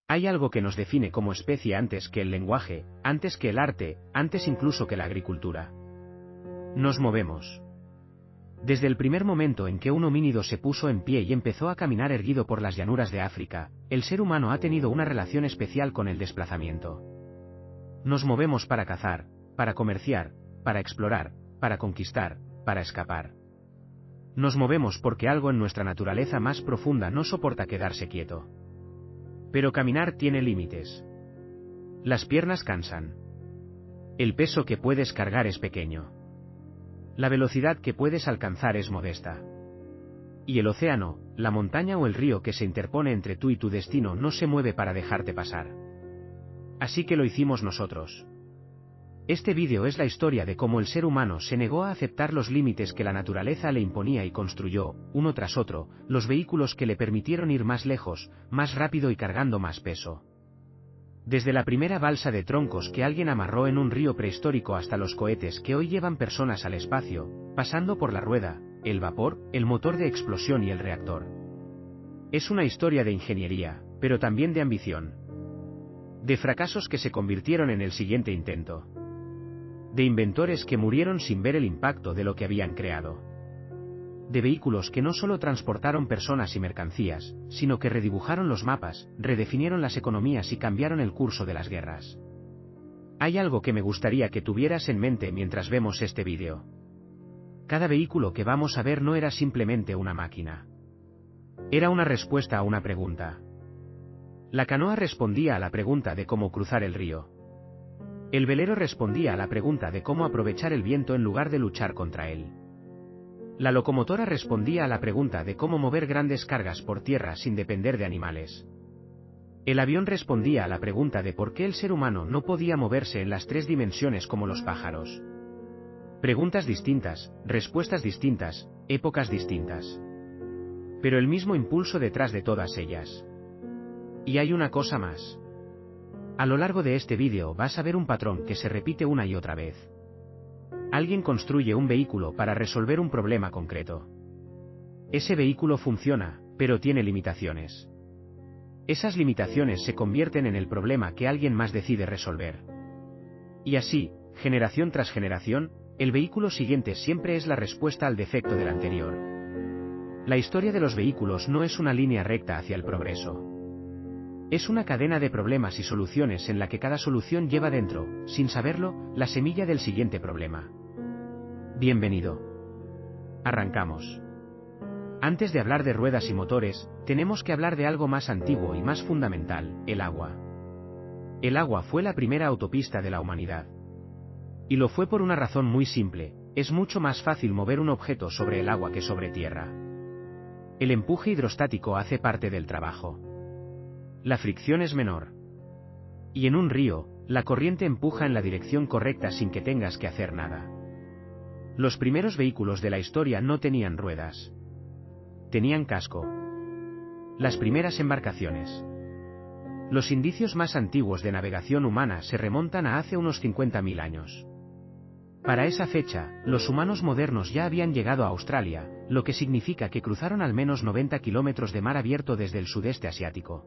Hay algo que nos define como especie antes que el lenguaje, antes que el arte, antes incluso que la agricultura. Nos movemos. Desde el primer momento en que un homínido se puso en pie y empezó a caminar erguido por las llanuras de África, el ser humano ha tenido una relación especial con el desplazamiento. Nos movemos para cazar, para comerciar, para explorar, para conquistar, para escapar. Nos movemos porque algo en nuestra naturaleza más profunda no soporta quedarse quieto. Pero caminar tiene límites. Las piernas cansan. El peso que puedes cargar es pequeño. La velocidad que puedes alcanzar es modesta. Y el océano, la montaña o el río que se interpone entre tú y tu destino no se mueve para dejarte pasar. Así que lo hicimos nosotros. Este vídeo es la historia de cómo el ser humano se negó a aceptar los límites que la naturaleza le imponía y construyó, uno tras otro, los vehículos que le permitieron ir más lejos, más rápido y cargando más peso. Desde la primera balsa de troncos que alguien amarró en un río prehistórico hasta los cohetes que hoy llevan personas al espacio, pasando por la rueda, el vapor, el motor de explosión y el reactor. Es una historia de ingeniería, pero también de ambición. De fracasos que se convirtieron en el siguiente intento. De inventores que murieron sin ver el impacto de lo que habían creado. De vehículos que no solo transportaron personas y mercancías, sino que redibujaron los mapas, redefinieron las economías y cambiaron el curso de las guerras. Hay algo que me gustaría que tuvieras en mente mientras vemos este vídeo. Cada vehículo que vamos a ver no era simplemente una máquina. Era una respuesta a una pregunta. La canoa respondía a la pregunta de cómo cruzar el río. El velero respondía a la pregunta de cómo aprovechar el viento en lugar de luchar contra él. La locomotora respondía a la pregunta de cómo mover grandes cargas por tierra sin depender de animales. El avión respondía a la pregunta de por qué el ser humano no podía moverse en las 3 dimensiones como los pájaros. Preguntas distintas, respuestas distintas, épocas distintas. Pero el mismo impulso detrás de todas ellas. Y hay una cosa más. A lo largo de este vídeo vas a ver un patrón que se repite una y otra vez. Alguien construye un vehículo para resolver un problema concreto. Ese vehículo funciona, pero tiene limitaciones. Esas limitaciones se convierten en el problema que alguien más decide resolver. Y así, generación tras generación, el vehículo siguiente siempre es la respuesta al defecto del anterior. La historia de los vehículos no es una línea recta hacia el progreso. Es una cadena de problemas y soluciones en la que cada solución lleva dentro, sin saberlo, la semilla del siguiente problema. Bienvenido. Arrancamos. Antes de hablar de ruedas y motores, tenemos que hablar de algo más antiguo y más fundamental, el agua. El agua fue la primera autopista de la humanidad. Y lo fue por una razón muy simple: es mucho más fácil mover un objeto sobre el agua que sobre tierra. El empuje hidrostático hace parte del trabajo. La fricción es menor. Y en un río, la corriente empuja en la dirección correcta sin que tengas que hacer nada. Los primeros vehículos de la historia no tenían ruedas. Tenían casco. Las primeras embarcaciones. Los indicios más antiguos de navegación humana se remontan a hace unos 50.000 años. Para esa fecha, los humanos modernos ya habían llegado a Australia, lo que significa que cruzaron al menos 90 kilómetros de mar abierto desde el sudeste asiático.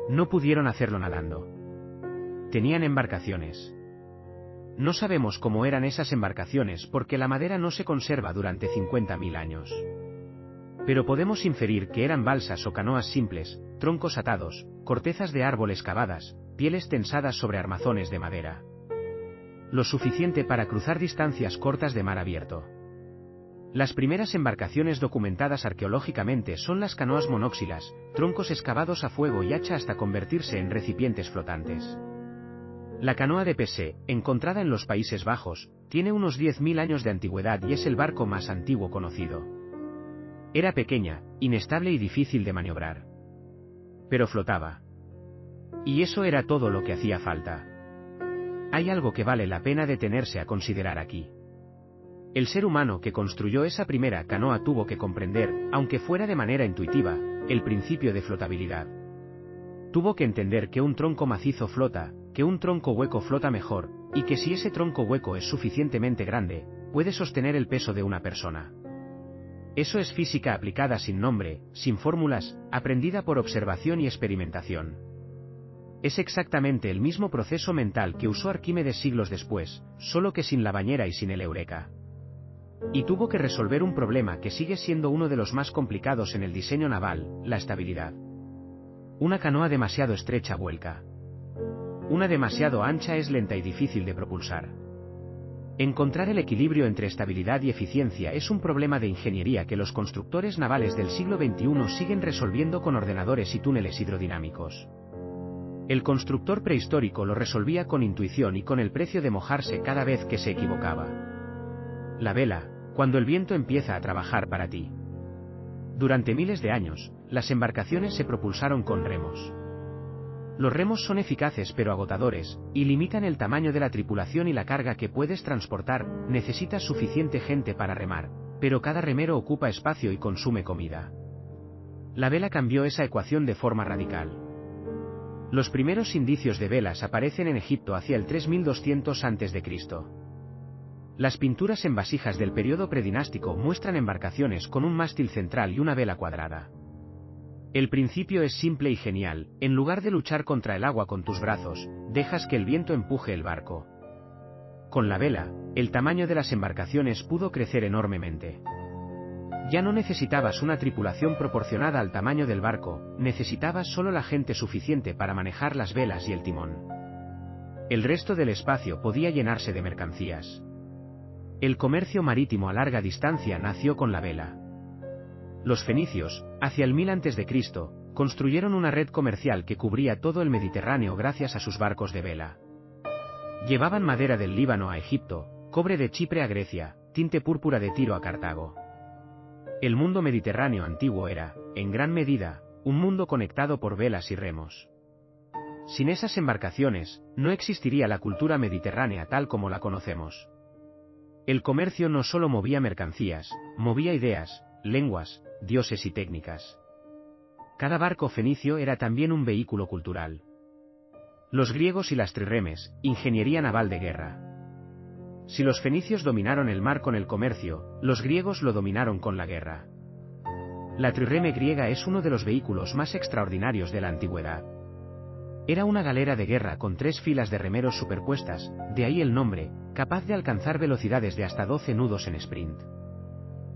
No pudieron hacerlo nadando. Tenían embarcaciones. No sabemos cómo eran esas embarcaciones porque la madera no se conserva durante 50.000 años. Pero podemos inferir que eran balsas o canoas simples, troncos atados, cortezas de árboles cavadas, pieles tensadas sobre armazones de madera. Lo suficiente para cruzar distancias cortas de mar abierto. Las primeras embarcaciones documentadas arqueológicamente son las canoas monóxilas, troncos excavados a fuego y hacha hasta convertirse en recipientes flotantes. La canoa de Pesé, encontrada en los Países Bajos, tiene unos 10.000 años de antigüedad y es el barco más antiguo conocido. Era pequeña, inestable y difícil de maniobrar. Pero flotaba. Y eso era todo lo que hacía falta. Hay algo que vale la pena detenerse a considerar aquí. El ser humano que construyó esa primera canoa tuvo que comprender, aunque fuera de manera intuitiva, el principio de flotabilidad. Tuvo que entender que un tronco macizo flota, que un tronco hueco flota mejor, y que si ese tronco hueco es suficientemente grande, puede sostener el peso de una persona. Eso es física aplicada sin nombre, sin fórmulas, aprendida por observación y experimentación. Es exactamente el mismo proceso mental que usó Arquímedes siglos después, solo que sin la bañera y sin el eureka. Y tuvo que resolver un problema que sigue siendo uno de los más complicados en el diseño naval, la estabilidad. Una canoa demasiado estrecha vuelca. Una demasiado ancha es lenta y difícil de propulsar. Encontrar el equilibrio entre estabilidad y eficiencia es un problema de ingeniería que los constructores navales del siglo XXI siguen resolviendo con ordenadores y túneles hidrodinámicos. El constructor prehistórico lo resolvía con intuición y con el precio de mojarse cada vez que se equivocaba. La vela, cuando el viento empieza a trabajar para ti. Durante miles de años, las embarcaciones se propulsaron con remos. Los remos son eficaces pero agotadores, y limitan el tamaño de la tripulación y la carga que puedes transportar. Necesitas suficiente gente para remar, pero cada remero ocupa espacio y consume comida. La vela cambió esa ecuación de forma radical. Los primeros indicios de velas aparecen en Egipto hacia el 3200 a.C. Las pinturas en vasijas del periodo predinástico muestran embarcaciones con un mástil central y una vela cuadrada. El principio es simple y genial: en lugar de luchar contra el agua con tus brazos, dejas que el viento empuje el barco. Con la vela, el tamaño de las embarcaciones pudo crecer enormemente. Ya no necesitabas una tripulación proporcionada al tamaño del barco, necesitabas solo la gente suficiente para manejar las velas y el timón. El resto del espacio podía llenarse de mercancías. El comercio marítimo a larga distancia nació con la vela. Los fenicios, hacia el 1000 a.C., construyeron una red comercial que cubría todo el Mediterráneo gracias a sus barcos de vela. Llevaban madera del Líbano a Egipto, cobre de Chipre a Grecia, tinte púrpura de Tiro a Cartago. El mundo mediterráneo antiguo era, en gran medida, un mundo conectado por velas y remos. Sin esas embarcaciones, no existiría la cultura mediterránea tal como la conocemos. El comercio no solo movía mercancías, movía ideas, lenguas, dioses y técnicas. Cada barco fenicio era también un vehículo cultural. Los griegos y las trirremes, ingeniería naval de guerra. Si los fenicios dominaron el mar con el comercio, los griegos lo dominaron con la guerra. La trirreme griega es uno de los vehículos más extraordinarios de la antigüedad. Era una galera de guerra con 3 filas de remeros superpuestas, de ahí el nombre, capaz de alcanzar velocidades de hasta 12 nudos en sprint.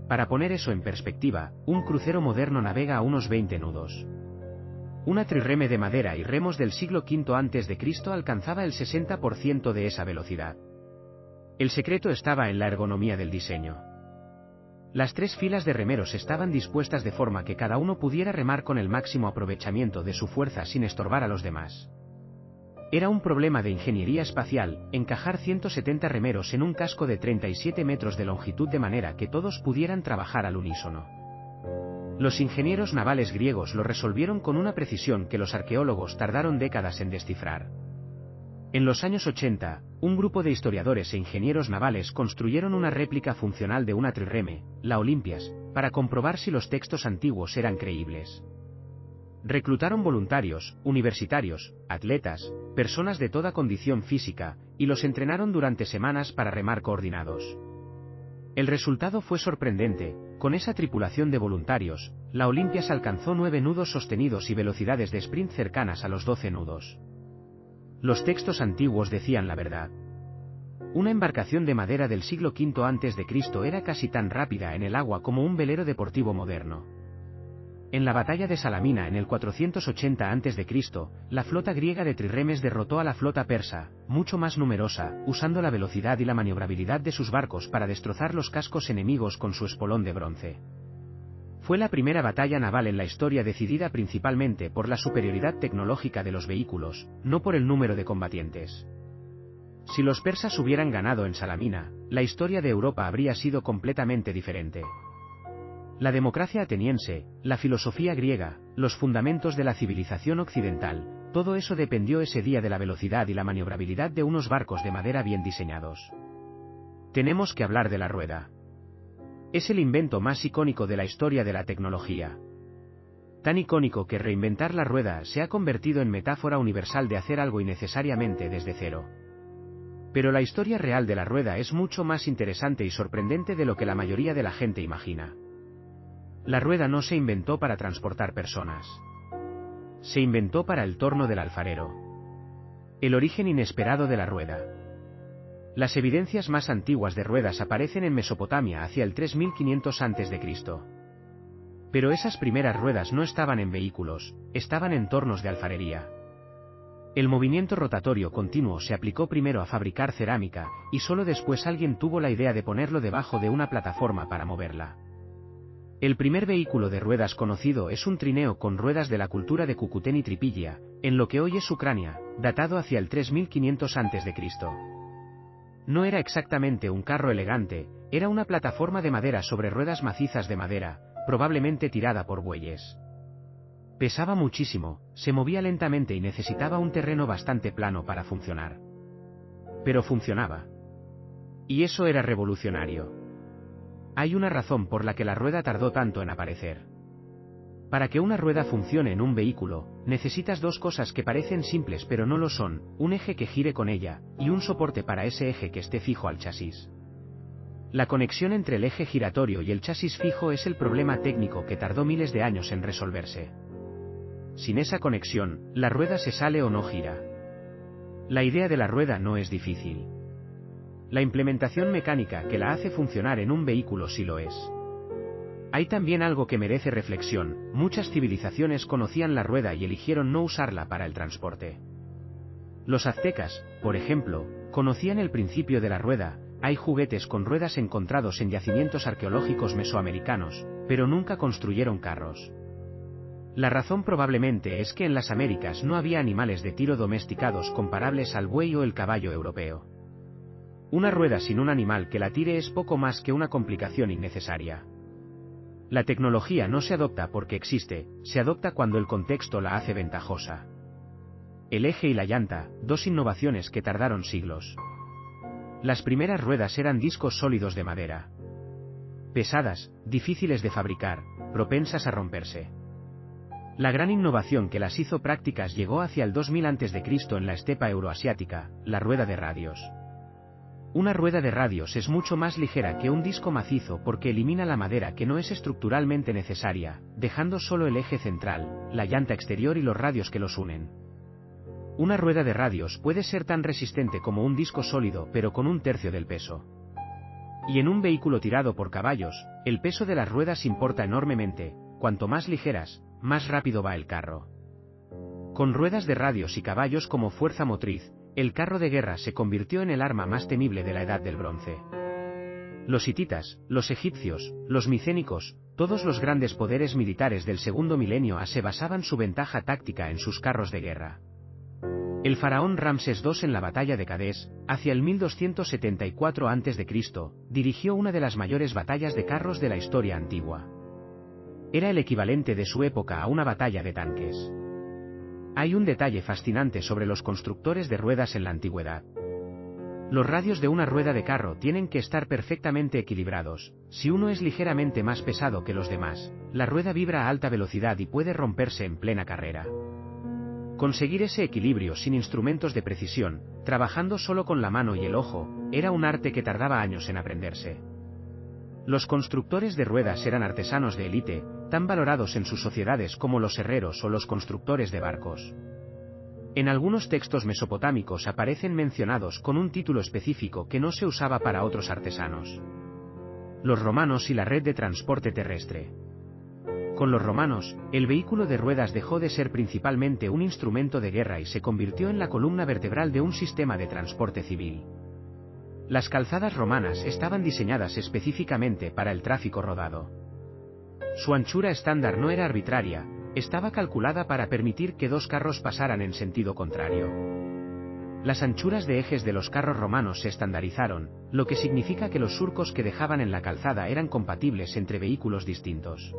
Para poner eso en perspectiva, un crucero moderno navega a unos 20 nudos. Una trirreme de madera y remos del siglo V a.C. alcanzaba el 60% de esa velocidad. El secreto estaba en la ergonomía del diseño. Las 3 filas de remeros estaban dispuestas de forma que cada uno pudiera remar con el máximo aprovechamiento de su fuerza sin estorbar a los demás. Era un problema de ingeniería espacial, encajar 170 remeros en un casco de 37 metros de longitud de manera que todos pudieran trabajar al unísono. Los ingenieros navales griegos lo resolvieron con una precisión que los arqueólogos tardaron décadas en descifrar. En los años 80, un grupo de historiadores e ingenieros navales construyeron una réplica funcional de una trirreme, la Olympias, para comprobar si los textos antiguos eran creíbles. Reclutaron voluntarios, universitarios, atletas, personas de toda condición física, y los entrenaron durante semanas para remar coordinados. El resultado fue sorprendente: con esa tripulación de voluntarios, la Olympias alcanzó 9 nudos sostenidos y velocidades de sprint cercanas a los 12 nudos. Los textos antiguos decían la verdad. Una embarcación de madera del siglo V a.C. era casi tan rápida en el agua como un velero deportivo moderno. En la batalla de Salamina en el 480 a.C., la flota griega de trirremes derrotó a la flota persa, mucho más numerosa, usando la velocidad y la maniobrabilidad de sus barcos para destrozar los cascos enemigos con su espolón de bronce. Fue la primera batalla naval en la historia decidida principalmente por la superioridad tecnológica de los vehículos, no por el número de combatientes. Si los persas hubieran ganado en Salamina, la historia de Europa habría sido completamente diferente. La democracia ateniense, la filosofía griega, los fundamentos de la civilización occidental, todo eso dependió ese día de la velocidad y la maniobrabilidad de unos barcos de madera bien diseñados. Tenemos que hablar de la rueda. Es el invento más icónico de la historia de la tecnología. Tan icónico que reinventar la rueda se ha convertido en metáfora universal de hacer algo innecesariamente desde cero. Pero la historia real de la rueda es mucho más interesante y sorprendente de lo que la mayoría de la gente imagina. La rueda no se inventó para transportar personas. Se inventó para el torno del alfarero. El origen inesperado de la rueda. Las evidencias más antiguas de ruedas aparecen en Mesopotamia hacia el 3500 a.C. Pero esas primeras ruedas no estaban en vehículos, estaban en tornos de alfarería. El movimiento rotatorio continuo se aplicó primero a fabricar cerámica, y solo después alguien tuvo la idea de ponerlo debajo de una plataforma para moverla. El primer vehículo de ruedas conocido es un trineo con ruedas de la cultura de Cucutén y Tripilla, en lo que hoy es Ucrania, datado hacia el 3500 a.C. No era exactamente un carro elegante, era una plataforma de madera sobre ruedas macizas de madera, probablemente tirada por bueyes. Pesaba muchísimo, se movía lentamente y necesitaba un terreno bastante plano para funcionar. Pero funcionaba. Y eso era revolucionario. Hay una razón por la que la rueda tardó tanto en aparecer. Para que una rueda funcione en un vehículo, necesitas dos cosas que parecen simples pero no lo son, un eje que gire con ella, y un soporte para ese eje que esté fijo al chasis. La conexión entre el eje giratorio y el chasis fijo es el problema técnico que tardó miles de años en resolverse. Sin esa conexión, la rueda se sale o no gira. La idea de la rueda no es difícil. La implementación mecánica que la hace funcionar en un vehículo sí lo es. Hay también algo que merece reflexión: muchas civilizaciones conocían la rueda y eligieron no usarla para el transporte. Los aztecas, por ejemplo, conocían el principio de la rueda. Hay juguetes con ruedas encontrados en yacimientos arqueológicos mesoamericanos, pero nunca construyeron carros. La razón probablemente es que en las Américas no había animales de tiro domesticados comparables al buey o el caballo europeo. Una rueda sin un animal que la tire es poco más que una complicación innecesaria. La tecnología no se adopta porque existe, se adopta cuando el contexto la hace ventajosa. El eje y la llanta, dos innovaciones que tardaron siglos. Las primeras ruedas eran discos sólidos de madera. Pesadas, difíciles de fabricar, propensas a romperse. La gran innovación que las hizo prácticas llegó hacia el 2000 a.C. en la estepa euroasiática, la rueda de radios. Una rueda de radios es mucho más ligera que un disco macizo porque elimina la madera que no es estructuralmente necesaria, dejando solo el eje central, la llanta exterior y los radios que los unen. Una rueda de radios puede ser tan resistente como un disco sólido pero con un tercio del peso. Y en un vehículo tirado por caballos, el peso de las ruedas importa enormemente, cuanto más ligeras, más rápido va el carro. Con ruedas de radios y caballos como fuerza motriz, el carro de guerra se convirtió en el arma más temible de la Edad del Bronce. Los hititas, los egipcios, los micénicos, todos los grandes poderes militares del segundo milenio se basaban su ventaja táctica en sus carros de guerra. El faraón Ramsés II en la batalla de Cadés, hacia el 1274 a.C., dirigió una de las mayores batallas de carros de la historia antigua. Era el equivalente de su época a una batalla de tanques. Hay un detalle fascinante sobre los constructores de ruedas en la antigüedad. Los radios de una rueda de carro tienen que estar perfectamente equilibrados. Si uno es ligeramente más pesado que los demás, la rueda vibra a alta velocidad y puede romperse en plena carrera. Conseguir ese equilibrio sin instrumentos de precisión, trabajando solo con la mano y el ojo, era un arte que tardaba años en aprenderse. Los constructores de ruedas eran artesanos de élite, tan valorados en sus sociedades como los herreros o los constructores de barcos. En algunos textos mesopotámicos aparecen mencionados con un título específico que no se usaba para otros artesanos. Los romanos y la red de transporte terrestre. Con los romanos, el vehículo de ruedas dejó de ser principalmente un instrumento de guerra y se convirtió en la columna vertebral de un sistema de transporte civil. Las calzadas romanas estaban diseñadas específicamente para el tráfico rodado. Su anchura estándar no era arbitraria, estaba calculada para permitir que dos carros pasaran en sentido contrario. Las anchuras de ejes de los carros romanos se estandarizaron, lo que significa que los surcos que dejaban en la calzada eran compatibles entre vehículos distintos.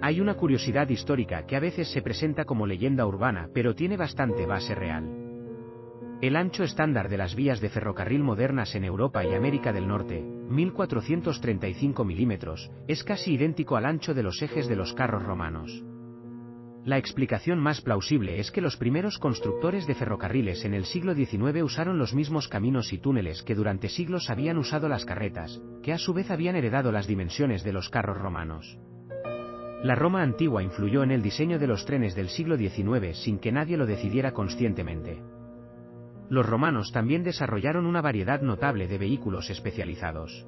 Hay una curiosidad histórica que a veces se presenta como leyenda urbana pero tiene bastante base real. El ancho estándar de las vías de ferrocarril modernas en Europa y América del Norte, 1435 milímetros, es casi idéntico al ancho de los ejes de los carros romanos. La explicación más plausible es que los primeros constructores de ferrocarriles en el siglo XIX usaron los mismos caminos y túneles que durante siglos habían usado las carretas, que a su vez habían heredado las dimensiones de los carros romanos. La Roma antigua influyó en el diseño de los trenes del siglo XIX sin que nadie lo decidiera conscientemente. Los romanos también desarrollaron una variedad notable de vehículos especializados.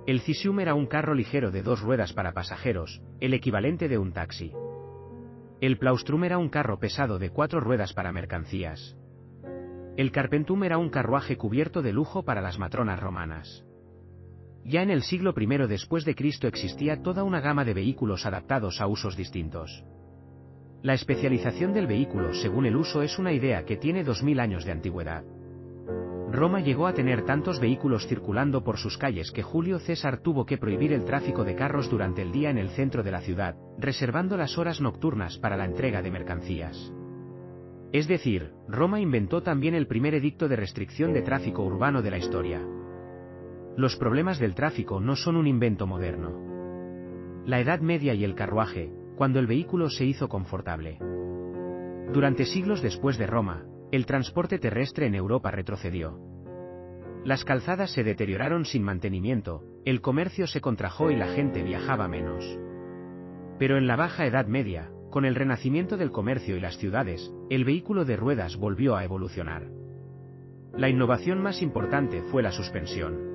El cisium era un carro ligero de 2 ruedas para pasajeros, el equivalente de un taxi. El plaustrum era un carro pesado de 4 ruedas para mercancías. El carpentum era un carruaje cubierto de lujo para las matronas romanas. Ya en el siglo I después de Cristo existía toda una gama de vehículos adaptados a usos distintos. La especialización del vehículo según el uso es una idea que tiene 2000 años de antigüedad. Roma llegó a tener tantos vehículos circulando por sus calles que Julio César tuvo que prohibir el tráfico de carros durante el día en el centro de la ciudad, reservando las horas nocturnas para la entrega de mercancías. Es decir, Roma inventó también el primer edicto de restricción de tráfico urbano de la historia. Los problemas del tráfico no son un invento moderno. La Edad Media y el carruaje, cuando el vehículo se hizo confortable. Durante siglos después de Roma, el transporte terrestre en Europa retrocedió. Las calzadas se deterioraron sin mantenimiento, el comercio se contrajo y la gente viajaba menos. Pero en la Baja Edad Media, con el renacimiento del comercio y las ciudades, el vehículo de ruedas volvió a evolucionar. La innovación más importante fue la suspensión.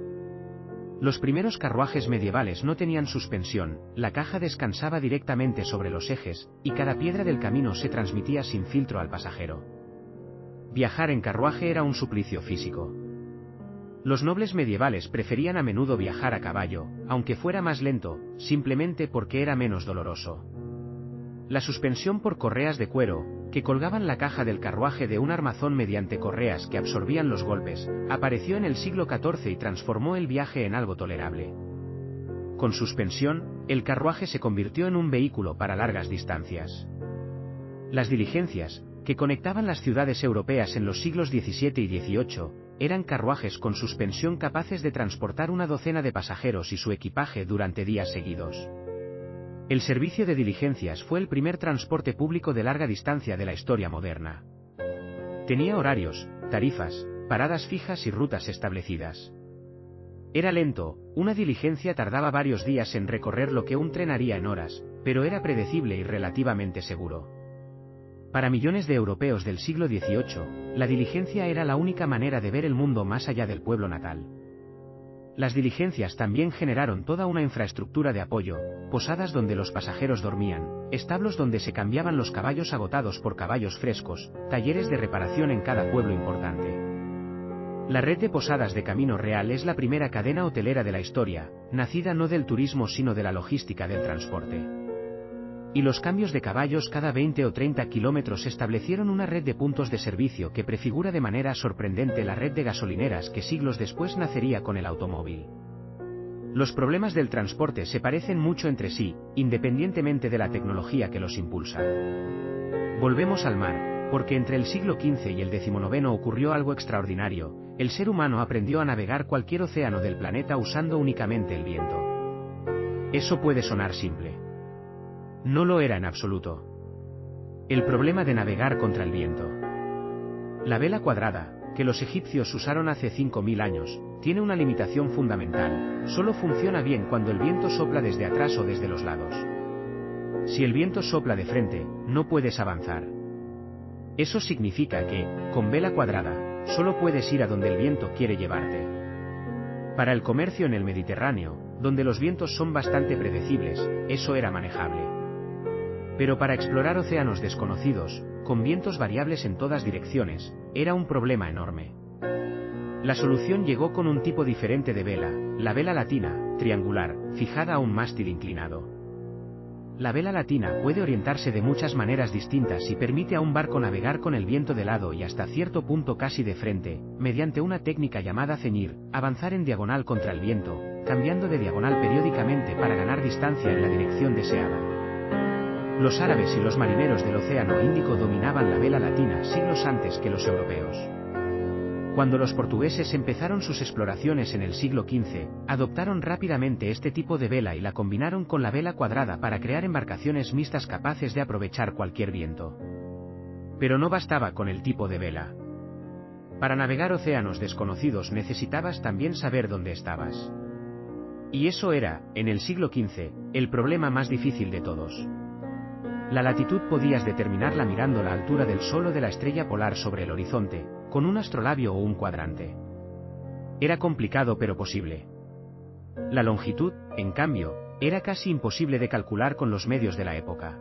Los primeros carruajes medievales no tenían suspensión, la caja descansaba directamente sobre los ejes, y cada piedra del camino se transmitía sin filtro al pasajero. Viajar en carruaje era un suplicio físico. Los nobles medievales preferían a menudo viajar a caballo, aunque fuera más lento, simplemente porque era menos doloroso. La suspensión por correas de cuero, que colgaban la caja del carruaje de un armazón mediante correas que absorbían los golpes, apareció en el siglo XIV y transformó el viaje en algo tolerable. Con suspensión, el carruaje se convirtió en un vehículo para largas distancias. Las diligencias, que conectaban las ciudades europeas en los siglos XVII y XVIII, eran carruajes con suspensión capaces de transportar una docena de pasajeros y su equipaje durante días seguidos. El servicio de diligencias fue el primer transporte público de larga distancia de la historia moderna. Tenía horarios, tarifas, paradas fijas y rutas establecidas. Era lento, una diligencia tardaba varios días en recorrer lo que un tren haría en horas, pero era predecible y relativamente seguro. Para millones de europeos del siglo XVIII, la diligencia era la única manera de ver el mundo más allá del pueblo natal. Las diligencias también generaron toda una infraestructura de apoyo, posadas donde los pasajeros dormían, establos donde se cambiaban los caballos agotados por caballos frescos, talleres de reparación en cada pueblo importante. La red de posadas de Camino Real es la primera cadena hotelera de la historia, nacida no del turismo sino de la logística del transporte. Y los cambios de caballos cada 20 o 30 kilómetros establecieron una red de puntos de servicio que prefigura de manera sorprendente la red de gasolineras que siglos después nacería con el automóvil. Los problemas del transporte se parecen mucho entre sí, independientemente de la tecnología que los impulsa. Volvemos al mar, porque entre el siglo XV y el XIX ocurrió algo extraordinario, el ser humano aprendió a navegar cualquier océano del planeta usando únicamente el viento. Eso puede sonar simple. No lo era en absoluto. El problema de navegar contra el viento. La vela cuadrada, que los egipcios usaron hace 5000 años, tiene una limitación fundamental, solo funciona bien cuando el viento sopla desde atrás o desde los lados. Si el viento sopla de frente, no puedes avanzar. Eso significa que, con vela cuadrada, solo puedes ir a donde el viento quiere llevarte. Para el comercio en el Mediterráneo, donde los vientos son bastante predecibles, eso era manejable. Pero para explorar océanos desconocidos, con vientos variables en todas direcciones, era un problema enorme. La solución llegó con un tipo diferente de vela, la vela latina, triangular, fijada a un mástil inclinado. La vela latina puede orientarse de muchas maneras distintas y permite a un barco navegar con el viento de lado y hasta cierto punto casi de frente, mediante una técnica llamada ceñir, avanzar en diagonal contra el viento, cambiando de diagonal periódicamente para ganar distancia en la dirección deseada. Los árabes y los marineros del Océano Índico dominaban la vela latina siglos antes que los europeos. Cuando los portugueses empezaron sus exploraciones en el siglo XV, adoptaron rápidamente este tipo de vela y la combinaron con la vela cuadrada para crear embarcaciones mixtas capaces de aprovechar cualquier viento. Pero no bastaba con el tipo de vela. Para navegar océanos desconocidos necesitabas también saber dónde estabas. Y eso era, en el siglo XV, el problema más difícil de todos. La latitud podías determinarla mirando la altura del sol o de la estrella polar sobre el horizonte, con un astrolabio o un cuadrante. Era complicado pero posible. La longitud, en cambio, era casi imposible de calcular con los medios de la época.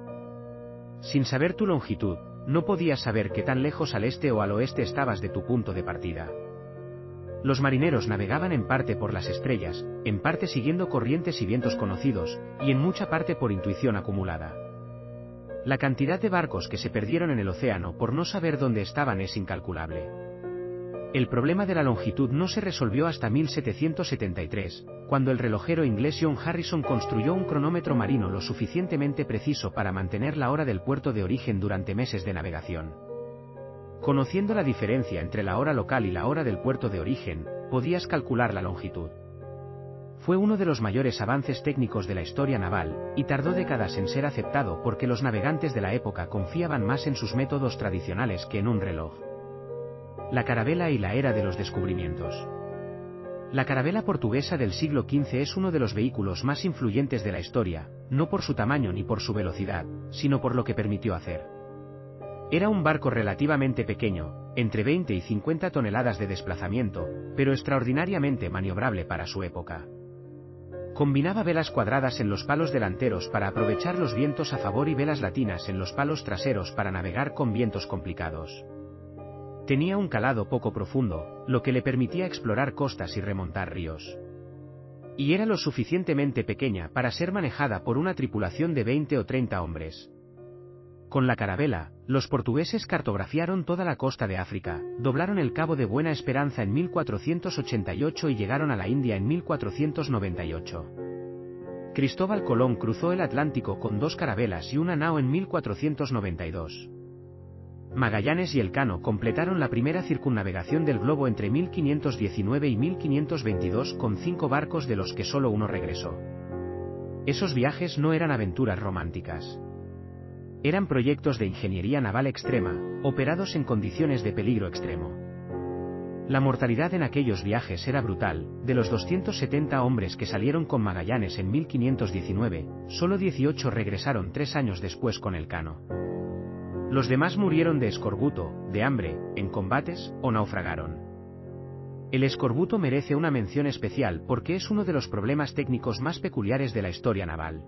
Sin saber tu longitud, no podías saber qué tan lejos al este o al oeste estabas de tu punto de partida. Los marineros navegaban en parte por las estrellas, en parte siguiendo corrientes y vientos conocidos, y en mucha parte por intuición acumulada. La cantidad de barcos que se perdieron en el océano por no saber dónde estaban es incalculable. El problema de la longitud no se resolvió hasta 1773, cuando el relojero inglés John Harrison construyó un cronómetro marino lo suficientemente preciso para mantener la hora del puerto de origen durante meses de navegación. Conociendo la diferencia entre la hora local y la hora del puerto de origen, podías calcular la longitud. Fue uno de los mayores avances técnicos de la historia naval, y tardó décadas en ser aceptado porque los navegantes de la época confiaban más en sus métodos tradicionales que en un reloj. La carabela y la era de los descubrimientos. La carabela portuguesa del siglo XV es uno de los vehículos más influyentes de la historia, no por su tamaño ni por su velocidad, sino por lo que permitió hacer. Era un barco relativamente pequeño, entre 20 y 50 toneladas de desplazamiento, pero extraordinariamente maniobrable para su época. Combinaba velas cuadradas en los palos delanteros para aprovechar los vientos a favor y velas latinas en los palos traseros para navegar con vientos complicados. Tenía un calado poco profundo, lo que le permitía explorar costas y remontar ríos. Y era lo suficientemente pequeña para ser manejada por una tripulación de 20 o 30 hombres. Con la carabela, los portugueses cartografiaron toda la costa de África, doblaron el Cabo de Buena Esperanza en 1488 y llegaron a la India en 1498. Cristóbal Colón cruzó el Atlántico con 2 carabelas y una nao en 1492. Magallanes y Elcano completaron la primera circunnavegación del globo entre 1519 y 1522 con 5 barcos de los que solo uno regresó. Esos viajes no eran aventuras románticas. Eran proyectos de ingeniería naval extrema, operados en condiciones de peligro extremo. La mortalidad en aquellos viajes era brutal. De los 270 hombres que salieron con Magallanes en 1519, solo 18 regresaron 3 años después con Elcano. Los demás murieron de escorbuto, de hambre, en combates, o naufragaron. El escorbuto merece una mención especial porque es uno de los problemas técnicos más peculiares de la historia naval.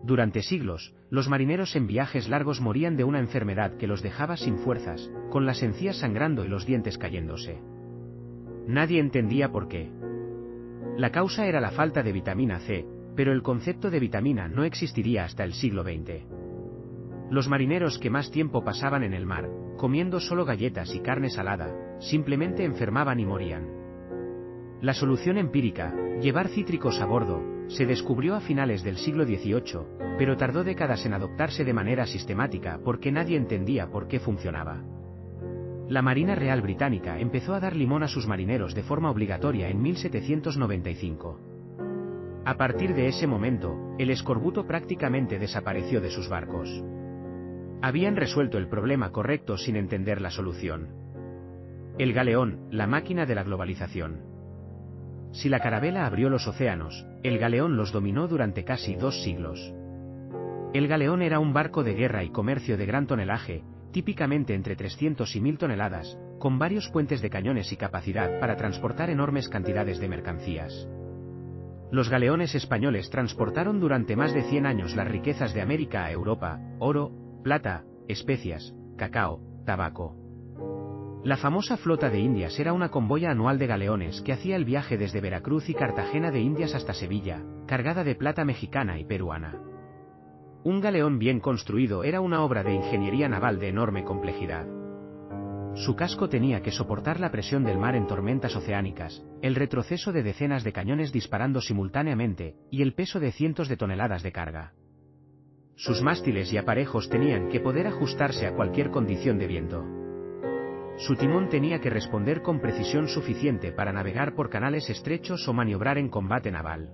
Durante siglos, los marineros en viajes largos morían de una enfermedad que los dejaba sin fuerzas, con las encías sangrando y los dientes cayéndose. Nadie entendía por qué. La causa era la falta de vitamina C, pero el concepto de vitamina no existiría hasta el siglo XX. Los marineros que más tiempo pasaban en el mar, comiendo solo galletas y carne salada, simplemente enfermaban y morían. La solución empírica, llevar cítricos a bordo, se descubrió a finales del siglo XVIII, pero tardó décadas en adoptarse de manera sistemática porque nadie entendía por qué funcionaba. La Marina Real Británica empezó a dar limón a sus marineros de forma obligatoria en 1795. A partir de ese momento, el escorbuto prácticamente desapareció de sus barcos. Habían resuelto el problema correcto sin entender la solución. El galeón, la máquina de la globalización. Si la carabela abrió los océanos, el galeón los dominó durante casi 2 siglos. El galeón era un barco de guerra y comercio de gran tonelaje, típicamente entre 300 y 1000 toneladas, con varios puentes de cañones y capacidad para transportar enormes cantidades de mercancías. Los galeones españoles transportaron durante más de 100 años las riquezas de América a Europa: oro, plata, especias, cacao, tabaco. La famosa flota de Indias era una convoya anual de galeones que hacía el viaje desde Veracruz y Cartagena de Indias hasta Sevilla, cargada de plata mexicana y peruana. Un galeón bien construido era una obra de ingeniería naval de enorme complejidad. Su casco tenía que soportar la presión del mar en tormentas oceánicas, el retroceso de decenas de cañones disparando simultáneamente, y el peso de cientos de toneladas de carga. Sus mástiles y aparejos tenían que poder ajustarse a cualquier condición de viento. Su timón tenía que responder con precisión suficiente para navegar por canales estrechos o maniobrar en combate naval.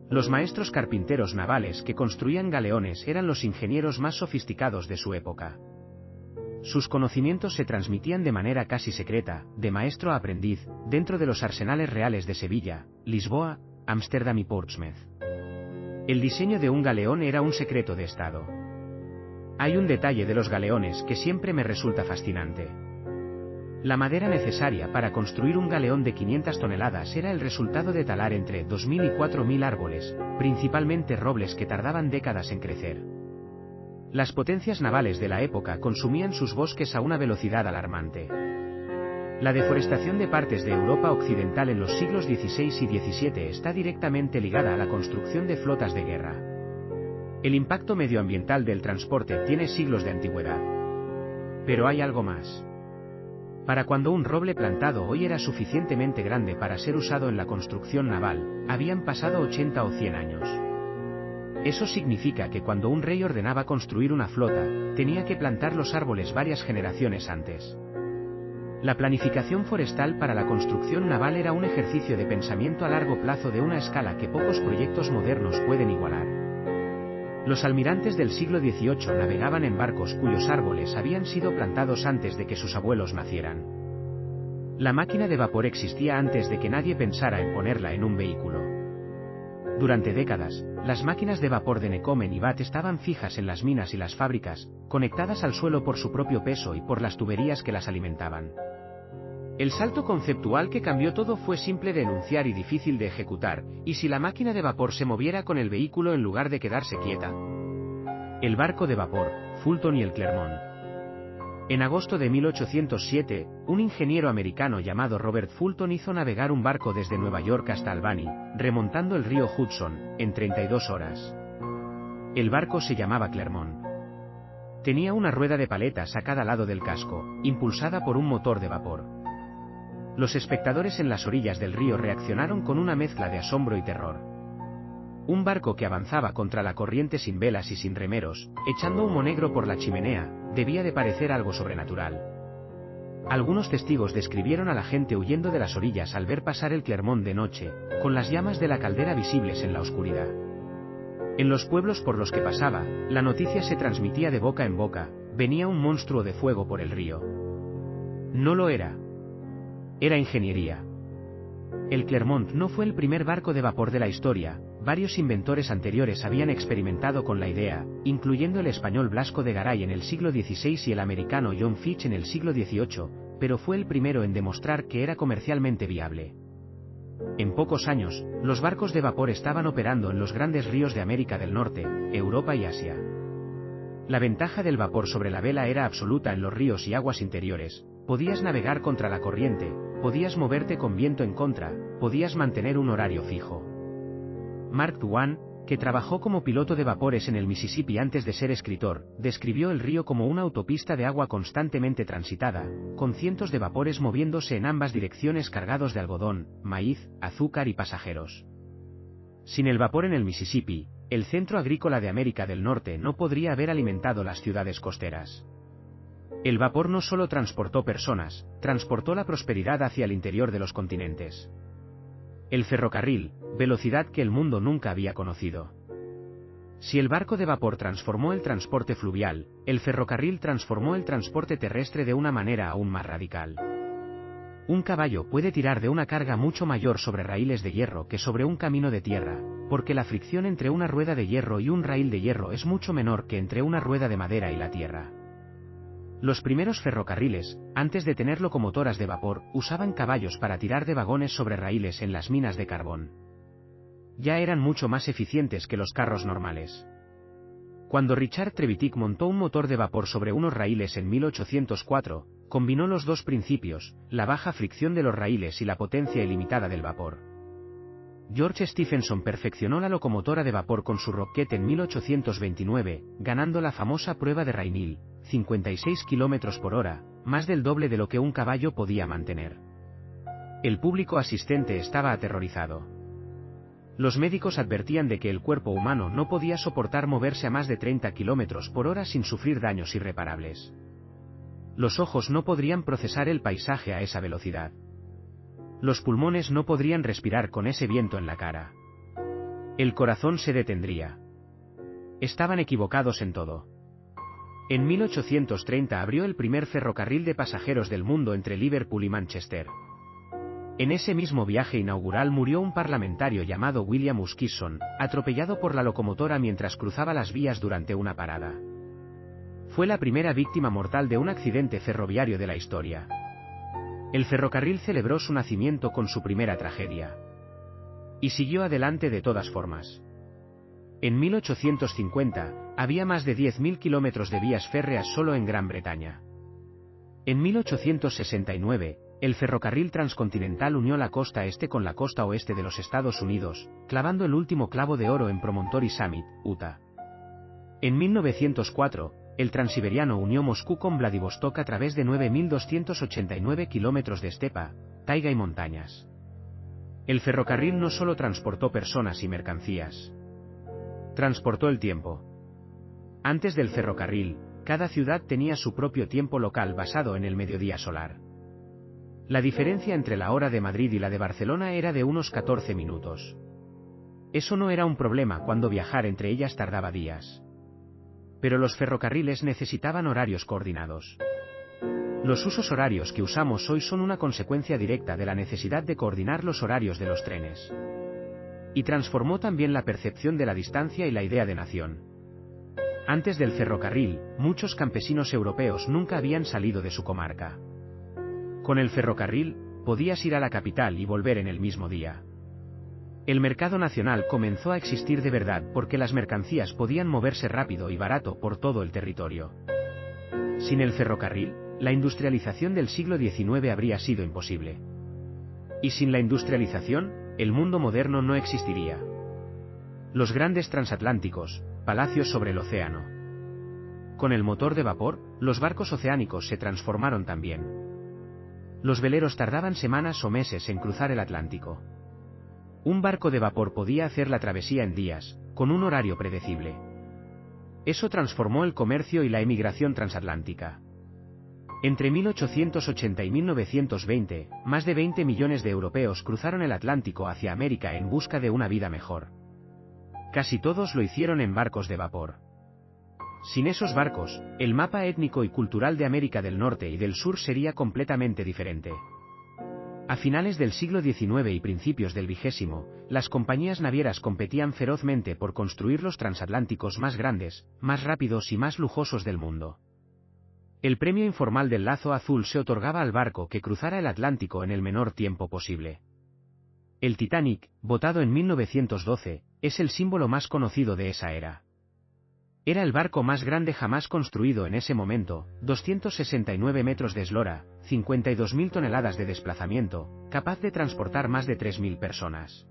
Los maestros carpinteros navales que construían galeones eran los ingenieros más sofisticados de su época. Sus conocimientos se transmitían de manera casi secreta, de maestro a aprendiz, dentro de los arsenales reales de Sevilla, Lisboa, Ámsterdam y Portsmouth. El diseño de un galeón era un secreto de Estado. Hay un detalle de los galeones que siempre me resulta fascinante. La madera necesaria para construir un galeón de 500 toneladas era el resultado de talar entre 2.000 y 4.000 árboles, principalmente robles que tardaban décadas en crecer. Las potencias navales de la época consumían sus bosques a una velocidad alarmante. La deforestación de partes de Europa Occidental en los siglos XVI y XVII está directamente ligada a la construcción de flotas de guerra. El impacto medioambiental del transporte tiene siglos de antigüedad. Pero hay algo más. Para cuando un roble plantado hoy era suficientemente grande para ser usado en la construcción naval, habían pasado 80 o 100 años. Eso significa que cuando un rey ordenaba construir una flota, tenía que plantar los árboles varias generaciones antes. La planificación forestal para la construcción naval era un ejercicio de pensamiento a largo plazo de una escala que pocos proyectos modernos pueden igualar. Los almirantes del siglo XVIII navegaban en barcos cuyos árboles habían sido plantados antes de que sus abuelos nacieran. La máquina de vapor existía antes de que nadie pensara en ponerla en un vehículo. Durante décadas, las máquinas de vapor de Newcomen y Watt estaban fijas en las minas y las fábricas, conectadas al suelo por su propio peso y por las tuberías que las alimentaban. El salto conceptual que cambió todo fue simple de enunciar y difícil de ejecutar, ¿y si la máquina de vapor se moviera con el vehículo en lugar de quedarse quieta? El barco de vapor, Fulton y el Clermont. En agosto de 1807, un ingeniero americano llamado Robert Fulton hizo navegar un barco desde Nueva York hasta Albany, remontando el río Hudson, en 32 horas. El barco se llamaba Clermont. Tenía una rueda de paletas a cada lado del casco, impulsada por un motor de vapor. Los espectadores en las orillas del río reaccionaron con una mezcla de asombro y terror. Un barco que avanzaba contra la corriente sin velas y sin remeros, echando humo negro por la chimenea, debía de parecer algo sobrenatural. Algunos testigos describieron a la gente huyendo de las orillas al ver pasar el Clermont de noche, con las llamas de la caldera visibles en la oscuridad. En los pueblos por los que pasaba, la noticia se transmitía de boca en boca: venía un monstruo de fuego por el río. No lo era. Era ingeniería. El Clermont no fue el primer barco de vapor de la historia, varios inventores anteriores habían experimentado con la idea, incluyendo el español Blasco de Garay en el siglo XVI y el americano John Fitch en el siglo XVIII, pero fue el primero en demostrar que era comercialmente viable. En pocos años, los barcos de vapor estaban operando en los grandes ríos de América del Norte, Europa y Asia. La ventaja del vapor sobre la vela era absoluta en los ríos y aguas interiores: podías navegar contra la corriente, podías moverte con viento en contra, podías mantener un horario fijo. Mark Twain, que trabajó como piloto de vapores en el Mississippi antes de ser escritor, describió el río como una autopista de agua constantemente transitada, con cientos de vapores moviéndose en ambas direcciones cargados de algodón, maíz, azúcar y pasajeros. Sin el vapor en el Mississippi, el centro agrícola de América del Norte no podría haber alimentado las ciudades costeras. El vapor no solo transportó personas, transportó la prosperidad hacia el interior de los continentes. El ferrocarril, velocidad que el mundo nunca había conocido. Si el barco de vapor transformó el transporte fluvial, el ferrocarril transformó el transporte terrestre de una manera aún más radical. Un caballo puede tirar de una carga mucho mayor sobre raíles de hierro que sobre un camino de tierra, porque la fricción entre una rueda de hierro y un raíl de hierro es mucho menor que entre una rueda de madera y la tierra. Los primeros ferrocarriles, antes de tener locomotoras de vapor, usaban caballos para tirar de vagones sobre raíles en las minas de carbón. Ya eran mucho más eficientes que los carros normales. Cuando Richard Trevithick montó un motor de vapor sobre unos raíles en 1804, combinó los dos principios, la baja fricción de los raíles y la potencia ilimitada del vapor. George Stephenson perfeccionó la locomotora de vapor con su Rocket en 1829, ganando la famosa prueba de Rainhill, 56 km por hora, más del doble de lo que un caballo podía mantener. El público asistente estaba aterrorizado. Los médicos advertían de que el cuerpo humano no podía soportar moverse a más de 30 km por hora sin sufrir daños irreparables. Los ojos no podrían procesar el paisaje a esa velocidad. Los pulmones no podrían respirar con ese viento en la cara. El corazón se detendría. Estaban equivocados en todo. En 1830 abrió el primer ferrocarril de pasajeros del mundo entre Liverpool y Manchester. En ese mismo viaje inaugural murió un parlamentario llamado William Huskisson, atropellado por la locomotora mientras cruzaba las vías durante una parada. fue la primera víctima mortal de un accidente ferroviario de la historia. El ferrocarril celebró su nacimiento con su primera tragedia. Y siguió adelante de todas formas. En 1850, había más de 10.000 kilómetros de vías férreas solo en Gran Bretaña. En 1869, el ferrocarril transcontinental unió la costa este con la costa oeste de los Estados Unidos, clavando el último clavo de oro en Promontory Summit, Utah. En 1904, el Transiberiano unió Moscú con Vladivostok a través de 9.289 kilómetros de estepa, taiga y montañas. El ferrocarril no solo transportó personas y mercancías. Transportó el tiempo. Antes del ferrocarril, cada ciudad tenía su propio tiempo local basado en el mediodía solar. La diferencia entre la hora de Madrid y la de Barcelona era de unos 14 minutos. Eso no era un problema cuando viajar entre ellas tardaba días. Pero los ferrocarriles necesitaban horarios coordinados. Los usos horarios que usamos hoy son una consecuencia directa de la necesidad de coordinar los horarios de los trenes. Y transformó también la percepción de la distancia y la idea de nación. Antes del ferrocarril, muchos campesinos europeos nunca habían salido de su comarca. Con el ferrocarril, podías ir a la capital y volver en el mismo día. El mercado nacional comenzó a existir de verdad porque las mercancías podían moverse rápido y barato por todo el territorio. Sin el ferrocarril, la industrialización del siglo XIX habría sido imposible. Y sin la industrialización, el mundo moderno no existiría. Los grandes transatlánticos, palacios sobre el océano. Con el motor de vapor, los barcos oceánicos se transformaron también. Los veleros tardaban semanas o meses en cruzar el Atlántico. Un barco de vapor podía hacer la travesía en días, con un horario predecible. Eso transformó el comercio y la emigración transatlántica. Entre 1880 y 1920, más de 20 millones de europeos cruzaron el Atlántico hacia América en busca de una vida mejor. Casi todos lo hicieron en barcos de vapor. Sin esos barcos, el mapa étnico y cultural de América del Norte y del Sur sería completamente diferente. A finales del siglo XIX y principios del XX, las compañías navieras competían ferozmente por construir los transatlánticos más grandes, más rápidos y más lujosos del mundo. El premio informal del lazo azul se otorgaba al barco que cruzara el Atlántico en el menor tiempo posible. El Titanic, votado en 1912, es el símbolo más conocido de esa era. Era el barco más grande jamás construido en ese momento, 269 metros de eslora, 52.000 toneladas de desplazamiento, capaz de transportar más de 3.000 personas.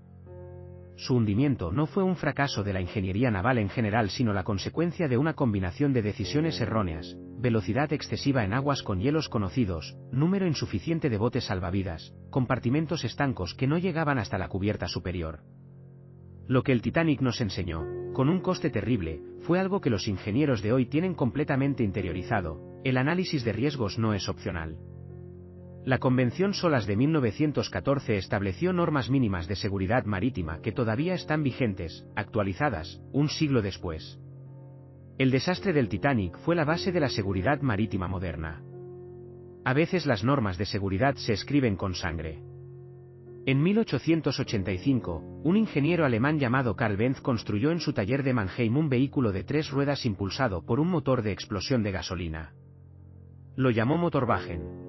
Su hundimiento no fue un fracaso de la ingeniería naval en general, sino la consecuencia de una combinación de decisiones erróneas, velocidad excesiva en aguas con hielos conocidos, número insuficiente de botes salvavidas, compartimentos estancos que no llegaban hasta la cubierta superior. Lo que el Titanic nos enseñó, con un coste terrible, fue algo que los ingenieros de hoy tienen completamente interiorizado: el análisis de riesgos no es opcional. La Convención SOLAS de 1914 estableció normas mínimas de seguridad marítima que todavía están vigentes, actualizadas, un siglo después. El desastre del Titanic fue la base de la seguridad marítima moderna. A veces las normas de seguridad se escriben con sangre. En 1885, un ingeniero alemán llamado Karl Benz construyó en su taller de Mannheim un vehículo de 3 ruedas impulsado por un motor de explosión de gasolina. Lo llamó Motorwagen.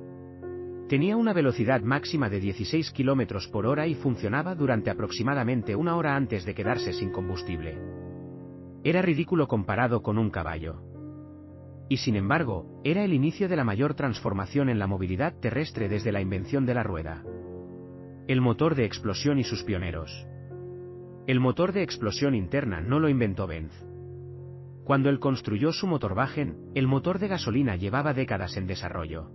Tenía una velocidad máxima de 16 km por hora y funcionaba durante aproximadamente una hora antes de quedarse sin combustible. Era ridículo comparado con un caballo. Y sin embargo, era el inicio de la mayor transformación en la movilidad terrestre desde la invención de la rueda. El motor de explosión y sus pioneros. El motor de explosión interna no lo inventó Benz. Cuando él construyó su Motorwagen, el motor de gasolina llevaba décadas en desarrollo.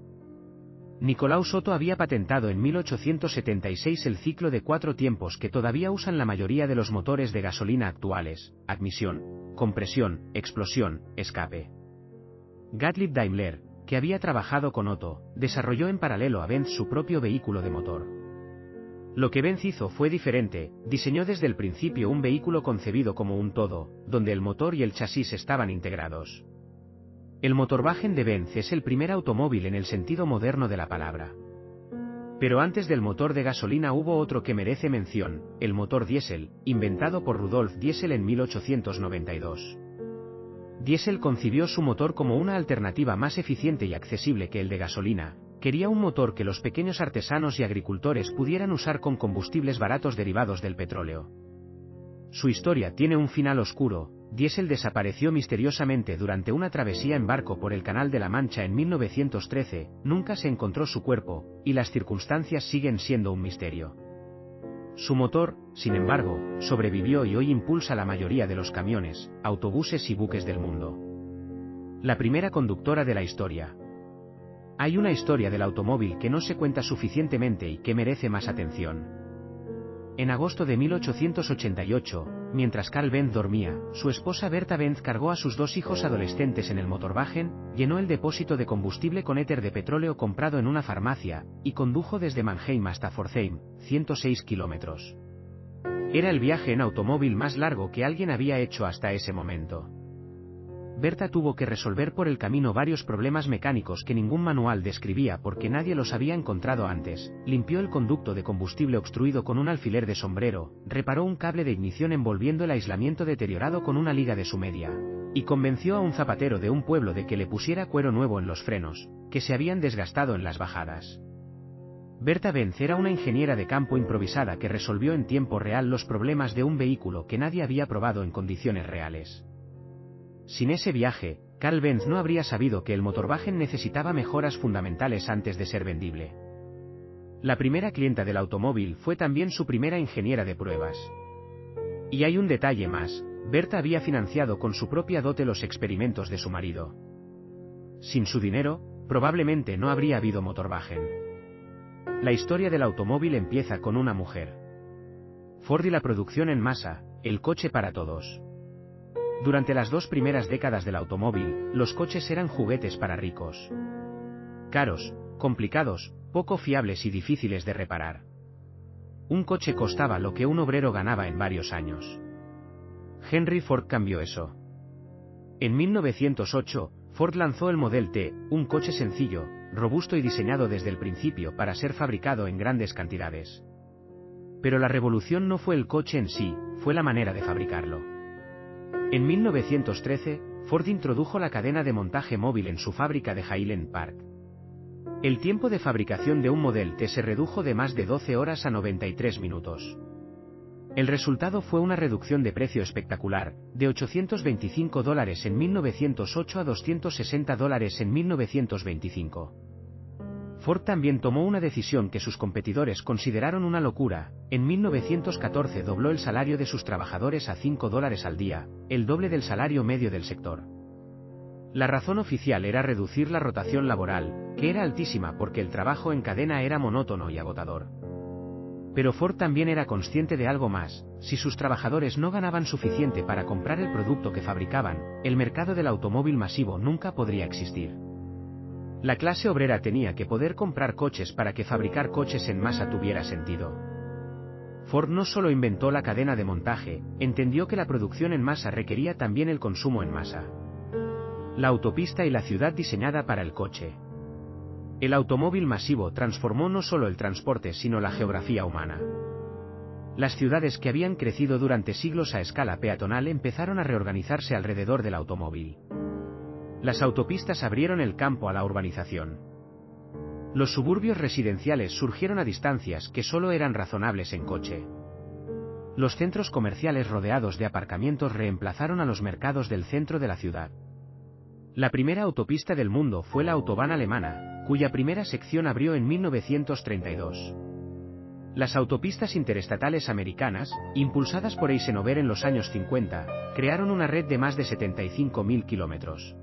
Nicolaus Otto había patentado en 1876 el ciclo de 4 tiempos que todavía usan la mayoría de los motores de gasolina actuales: admisión, compresión, explosión, escape. Gottlieb Daimler, que había trabajado con Otto, desarrolló en paralelo a Benz su propio vehículo de motor. Lo que Benz hizo fue diferente: diseñó desde el principio un vehículo concebido como un todo, donde el motor y el chasis estaban integrados. El Motorwagen de Benz es el primer automóvil en el sentido moderno de la palabra. Pero antes del motor de gasolina hubo otro que merece mención: el motor diésel, inventado por Rudolf Diesel en 1892. Diesel concibió su motor como una alternativa más eficiente y accesible que el de gasolina. Quería un motor que los pequeños artesanos y agricultores pudieran usar con combustibles baratos derivados del petróleo. Su historia tiene un final oscuro. Diesel desapareció misteriosamente durante una travesía en barco por el Canal de la Mancha en 1913, nunca se encontró su cuerpo, y las circunstancias siguen siendo un misterio. Su motor, sin embargo, sobrevivió y hoy impulsa la mayoría de los camiones, autobuses y buques del mundo. La primera conductora de la historia. Hay una historia del automóvil que no se cuenta suficientemente y que merece más atención. En agosto de 1888, mientras Carl Benz dormía, su esposa Bertha Benz cargó a sus 2 hijos adolescentes en el motorwagen, llenó el depósito de combustible con éter de petróleo comprado en una farmacia, y condujo desde Mannheim hasta Pforzheim, 106 kilómetros. Era el viaje en automóvil más largo que alguien había hecho hasta ese momento. Bertha tuvo que resolver por el camino varios problemas mecánicos que ningún manual describía porque nadie los había encontrado antes. Limpió el conducto de combustible obstruido con un alfiler de sombrero, reparó un cable de ignición envolviendo el aislamiento deteriorado con una liga de su media, y convenció a un zapatero de un pueblo de que le pusiera cuero nuevo en los frenos, que se habían desgastado en las bajadas. Bertha Benz era una ingeniera de campo improvisada que resolvió en tiempo real los problemas de un vehículo que nadie había probado en condiciones reales. Sin ese viaje, Carl Benz no habría sabido que el motorwagen necesitaba mejoras fundamentales antes de ser vendible. La primera clienta del automóvil fue también su primera ingeniera de pruebas. Y hay un detalle más, Bertha había financiado con su propia dote los experimentos de su marido. Sin su dinero, probablemente no habría habido motorwagen. La historia del automóvil empieza con una mujer. Ford y la producción en masa, el coche para todos. Durante las 2 primeras décadas del automóvil, los coches eran juguetes para ricos. Caros, complicados, poco fiables y difíciles de reparar. Un coche costaba lo que un obrero ganaba en varios años. Henry Ford cambió eso. En 1908, Ford lanzó el Model T, un coche sencillo, robusto y diseñado desde el principio para ser fabricado en grandes cantidades. Pero la revolución no fue el coche en sí, fue la manera de fabricarlo. En 1913, Ford introdujo la cadena de montaje móvil en su fábrica de Highland Park. El tiempo de fabricación de un Model T se redujo de más de 12 horas a 93 minutos. El resultado fue una reducción de precio espectacular, de $825 en 1908 a $260 en 1925. Ford también tomó una decisión que sus competidores consideraron una locura. En 1914 dobló el salario de sus trabajadores a $5 al día, el doble del salario medio del sector. La razón oficial era reducir la rotación laboral, que era altísima porque el trabajo en cadena era monótono y agotador. Pero Ford también era consciente de algo más: si sus trabajadores no ganaban suficiente para comprar el producto que fabricaban, el mercado del automóvil masivo nunca podría existir. La clase obrera tenía que poder comprar coches para que fabricar coches en masa tuviera sentido. Ford no solo inventó la cadena de montaje, entendió que la producción en masa requería también el consumo en masa. La autopista y la ciudad diseñada para el coche. El automóvil masivo transformó no solo el transporte sino la geografía humana. Las ciudades que habían crecido durante siglos a escala peatonal empezaron a reorganizarse alrededor del automóvil. Las autopistas abrieron el campo a la urbanización. Los suburbios residenciales surgieron a distancias que solo eran razonables en coche. Los centros comerciales rodeados de aparcamientos reemplazaron a los mercados del centro de la ciudad. La primera autopista del mundo fue la Autobahn alemana, cuya primera sección abrió en 1932. Las autopistas interestatales americanas, impulsadas por Eisenhower en los años 50, crearon una red de más de 75.000 kilómetros.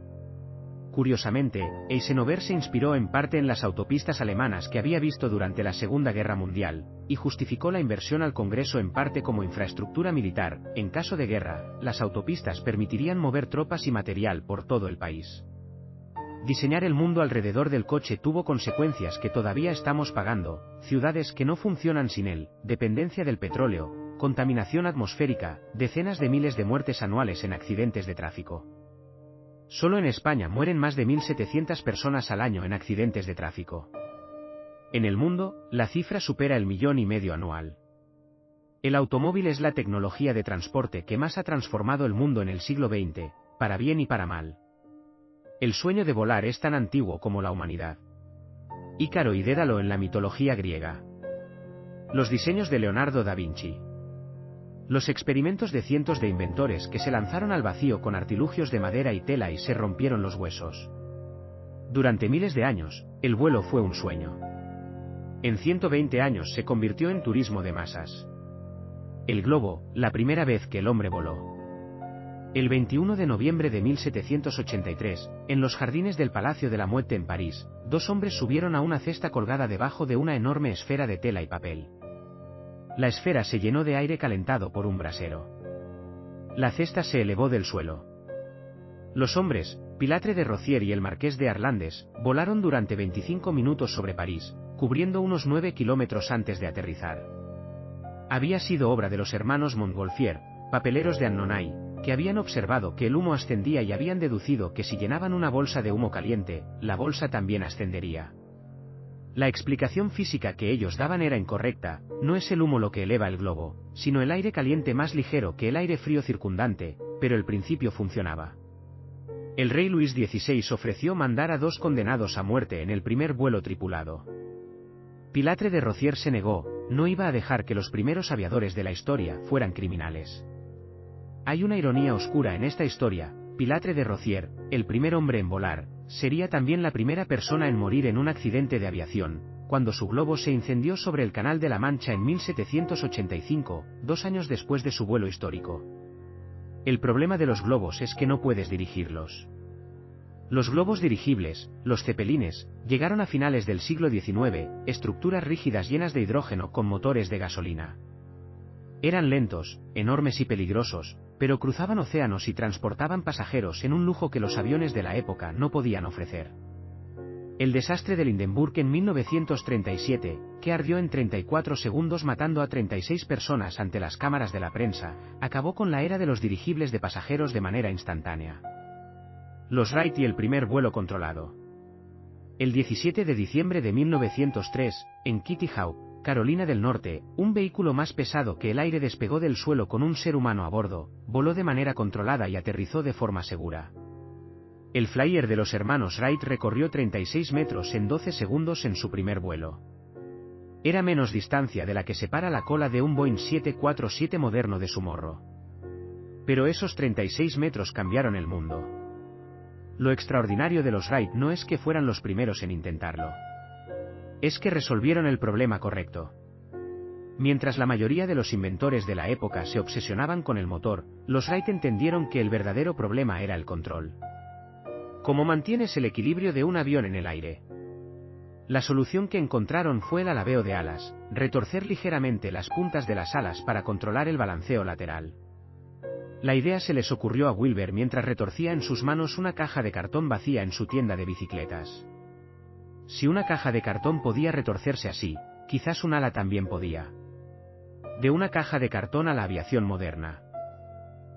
Curiosamente, Eisenhower se inspiró en parte en las autopistas alemanas que había visto durante la Segunda Guerra Mundial, y justificó la inversión al Congreso en parte como infraestructura militar. En caso de guerra, las autopistas permitirían mover tropas y material por todo el país. Diseñar el mundo alrededor del coche tuvo consecuencias que todavía estamos pagando: ciudades que no funcionan sin él, dependencia del petróleo, contaminación atmosférica, decenas de miles de muertes anuales en accidentes de tráfico. Solo en España mueren más de 1.700 personas al año en accidentes de tráfico. En el mundo, la cifra supera el 1,5 millones anual. El automóvil es la tecnología de transporte que más ha transformado el mundo en el siglo XX, para bien y para mal. El sueño de volar es tan antiguo como la humanidad. Ícaro y Dédalo en la mitología griega. Los diseños de Leonardo da Vinci. Los experimentos de cientos de inventores que se lanzaron al vacío con artilugios de madera y tela y se rompieron los huesos. Durante miles de años, el vuelo fue un sueño. En 120 años se convirtió en turismo de masas. El globo, la primera vez que el hombre voló. El 21 de noviembre de 1783, en los jardines del Palacio de la Muette en París, dos hombres subieron a una cesta colgada debajo de una enorme esfera de tela y papel. La esfera se llenó de aire calentado por un brasero. La cesta se elevó del suelo. Los hombres, Pilatre de Rocier y el Marqués de Arlandes, volaron durante 25 minutos sobre París, cubriendo unos 9 kilómetros antes de aterrizar. Había sido obra de los hermanos Montgolfier, papeleros de Annonay, que habían observado que el humo ascendía y habían deducido que si llenaban una bolsa de humo caliente, la bolsa también ascendería. La explicación física que ellos daban era incorrecta, no es el humo lo que eleva el globo, sino el aire caliente más ligero que el aire frío circundante, pero el principio funcionaba. El rey Luis XVI ofreció mandar a dos condenados a muerte en el primer vuelo tripulado. Pilatre de Rocier se negó, no iba a dejar que los primeros aviadores de la historia fueran criminales. Hay una ironía oscura en esta historia. Pilatre de Rocier, el primer hombre en volar, sería también la primera persona en morir en un accidente de aviación, cuando su globo se incendió sobre el Canal de la Mancha en 1785, 2 años después de su vuelo histórico. El problema de los globos es que no puedes dirigirlos. Los globos dirigibles, los cepelines, llegaron a finales del siglo XIX, estructuras rígidas llenas de hidrógeno con motores de gasolina. Eran lentos, enormes y peligrosos, pero cruzaban océanos y transportaban pasajeros en un lujo que los aviones de la época no podían ofrecer. El desastre del Hindenburg en 1937, que ardió en 34 segundos matando a 36 personas ante las cámaras de la prensa, acabó con la era de los dirigibles de pasajeros de manera instantánea. Los Wright y el primer vuelo controlado. El 17 de diciembre de 1903, en Kitty Hawk, Carolina del Norte, un vehículo más pesado que el aire despegó del suelo con un ser humano a bordo, voló de manera controlada y aterrizó de forma segura. El Flyer de los hermanos Wright recorrió 36 metros en 12 segundos en su primer vuelo. Era menos distancia de la que separa la cola de un Boeing 747 moderno de su morro. Pero esos 36 metros cambiaron el mundo. Lo extraordinario de los Wright no es que fueran los primeros en intentarlo. Es que resolvieron el problema correcto. Mientras la mayoría de los inventores de la época se obsesionaban con el motor, los Wright entendieron que el verdadero problema era el control. ¿Cómo mantienes el equilibrio de un avión en el aire? La solución que encontraron fue el alabeo de alas, retorcer ligeramente las puntas de las alas para controlar el balanceo lateral. La idea se les ocurrió a Wilbur mientras retorcía en sus manos una caja de cartón vacía en su tienda de bicicletas. Si una caja de cartón podía retorcerse así, quizás un ala también podía. De una caja de cartón a la aviación moderna.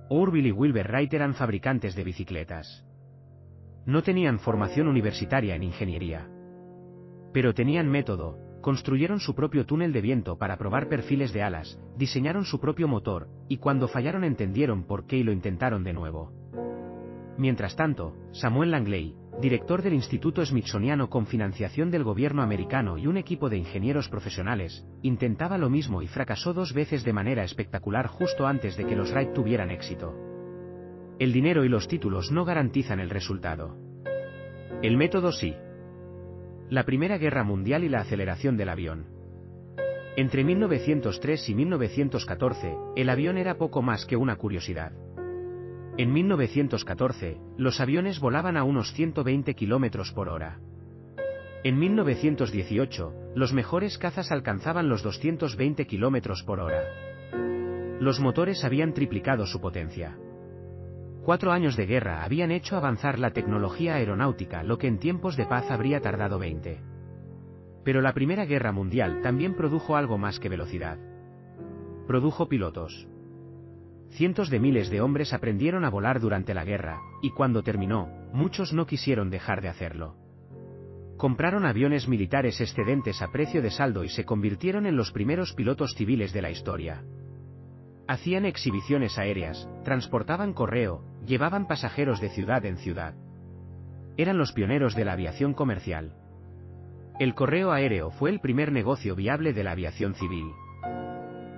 Orville y Wilbur Wright eran fabricantes de bicicletas. No tenían formación universitaria en ingeniería. Pero tenían método, construyeron su propio túnel de viento para probar perfiles de alas, diseñaron su propio motor, y cuando fallaron entendieron por qué y lo intentaron de nuevo. Mientras tanto, Samuel Langley, director del Instituto Smithsoniano con financiación del gobierno americano y un equipo de ingenieros profesionales, intentaba lo mismo y fracasó 2 veces de manera espectacular justo antes de que los Wright tuvieran éxito. El dinero y los títulos no garantizan el resultado. El método sí. La Primera Guerra Mundial y la aceleración del avión. Entre 1903 y 1914, el avión era poco más que una curiosidad. En 1914, los aviones volaban a unos 120 km por hora. En 1918, los mejores cazas alcanzaban los 220 km por hora. Los motores habían triplicado su potencia. 4 años de guerra habían hecho avanzar la tecnología aeronáutica, lo que en tiempos de paz habría tardado 20. Pero la Primera Guerra Mundial también produjo algo más que velocidad. Produjo pilotos. Cientos de miles de hombres aprendieron a volar durante la guerra, y cuando terminó, muchos no quisieron dejar de hacerlo. Compraron aviones militares excedentes a precio de saldo y se convirtieron en los primeros pilotos civiles de la historia. Hacían exhibiciones aéreas, transportaban correo, llevaban pasajeros de ciudad en ciudad. Eran los pioneros de la aviación comercial. El correo aéreo fue el primer negocio viable de la aviación civil.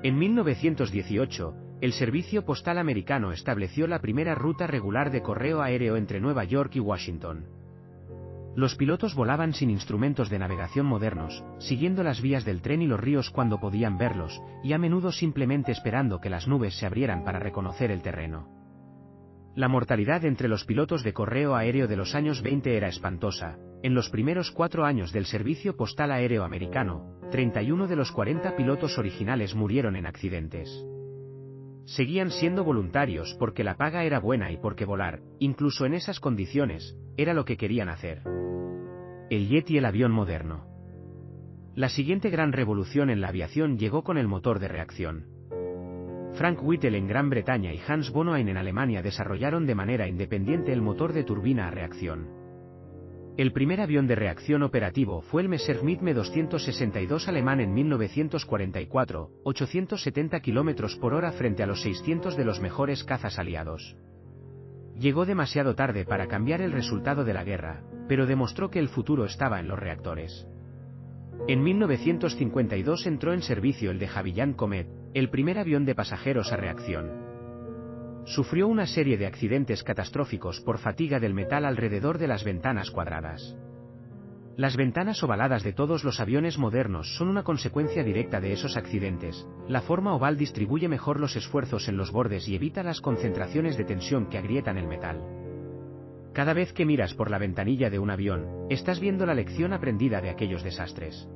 En 1918, el Servicio Postal Americano estableció la primera ruta regular de correo aéreo entre Nueva York y Washington. Los pilotos volaban sin instrumentos de navegación modernos, siguiendo las vías del tren y los ríos cuando podían verlos, y a menudo simplemente esperando que las nubes se abrieran para reconocer el terreno. La mortalidad entre los pilotos de correo aéreo de los años 20 era espantosa. En los primeros 4 años del Servicio Postal Aéreo Americano, 31 de los 40 pilotos originales murieron en accidentes. Seguían siendo voluntarios porque la paga era buena y porque volar, incluso en esas condiciones, era lo que querían hacer. El jet y el avión moderno. La siguiente gran revolución en la aviación llegó con el motor de reacción. Frank Whittle en Gran Bretaña y Hans Bonoin en Alemania desarrollaron de manera independiente el motor de turbina a reacción. El primer avión de reacción operativo fue el Messerschmitt Me-262 alemán en 1944, 870 km por hora frente a los 600 de los mejores cazas aliados. Llegó demasiado tarde para cambiar el resultado de la guerra, pero demostró que el futuro estaba en los reactores. En 1952 entró en servicio el de Havilland Comet, el primer avión de pasajeros a reacción. Sufrió una serie de accidentes catastróficos por fatiga del metal alrededor de las ventanas cuadradas. Las ventanas ovaladas de todos los aviones modernos son una consecuencia directa de esos accidentes. La forma oval distribuye mejor los esfuerzos en los bordes y evita las concentraciones de tensión que agrietan el metal. Cada vez que miras por la ventanilla de un avión, estás viendo la lección aprendida de aquellos desastres.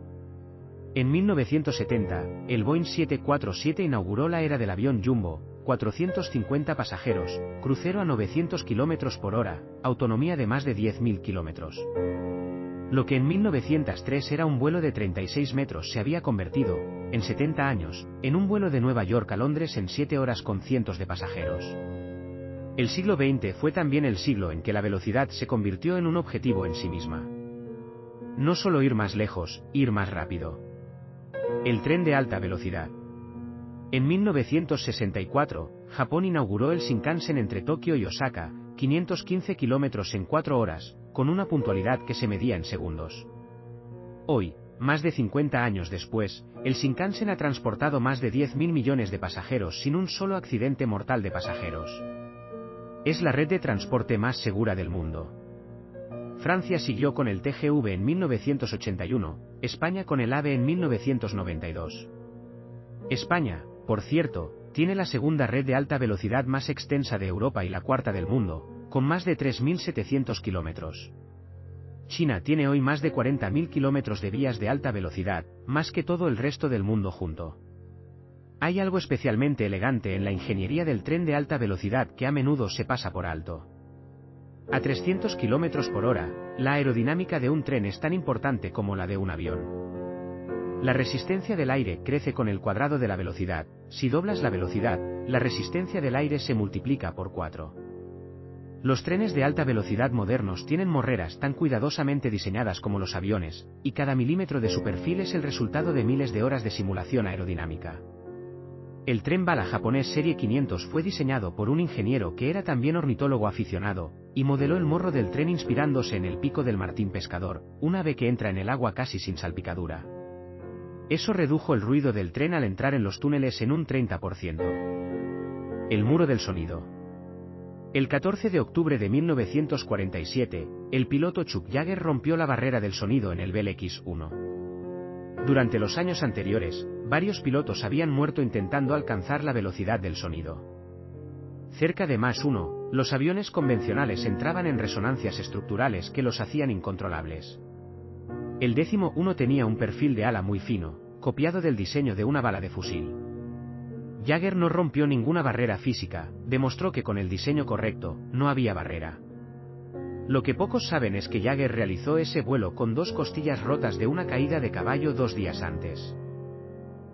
En 1970, el Boeing 747 inauguró la era del avión jumbo, 450 pasajeros, crucero a 900 km por hora, autonomía de más de 10.000 km. Lo que en 1903 era un vuelo de 36 metros se había convertido, en 70 años, en un vuelo de Nueva York a Londres en 7 horas con cientos de pasajeros. El siglo XX fue también el siglo en que la velocidad se convirtió en un objetivo en sí misma. No solo ir más lejos, ir más rápido. El tren de alta velocidad. En 1964, Japón inauguró el Shinkansen entre Tokio y Osaka, 515 kilómetros en 4 horas, con una puntualidad que se medía en segundos. Hoy, más de 50 años después, el Shinkansen ha transportado más de 10.000 millones de pasajeros sin un solo accidente mortal de pasajeros. Es la red de transporte más segura del mundo. Francia siguió con el TGV en 1981, España con el AVE en 1992. España, por cierto, tiene la segunda red de alta velocidad más extensa de Europa y la cuarta del mundo, con más de 3.700 kilómetros. China tiene hoy más de 40.000 kilómetros de vías de alta velocidad, más que todo el resto del mundo junto. Hay algo especialmente elegante en la ingeniería del tren de alta velocidad que a menudo se pasa por alto. A 300 km por hora, la aerodinámica de un tren es tan importante como la de un avión. La resistencia del aire crece con el cuadrado de la velocidad. Si doblas la velocidad, la resistencia del aire se multiplica por 4. Los trenes de alta velocidad modernos tienen morreras tan cuidadosamente diseñadas como los aviones, y cada milímetro de su perfil es el resultado de miles de horas de simulación aerodinámica. El tren bala japonés Serie 500 fue diseñado por un ingeniero que era también ornitólogo aficionado, y modeló el morro del tren inspirándose en el pico del martín pescador, un ave que entra en el agua casi sin salpicadura. Eso redujo el ruido del tren al entrar en los túneles en un 30%. El muro del sonido. El 14 de octubre de 1947, el piloto Chuck Yeager rompió la barrera del sonido en el Bell X-1. Durante los años anteriores, varios pilotos habían muerto intentando alcanzar la velocidad del sonido. Cerca de Mach 1, los aviones convencionales entraban en resonancias estructurales que los hacían incontrolables. El 11 tenía un perfil de ala muy fino, copiado del diseño de una bala de fusil. Yeager no rompió ninguna barrera física, demostró que con el diseño correcto, no había barrera. Lo que pocos saben es que Yeager realizó ese vuelo con 2 costillas rotas de una caída de caballo 2 días antes.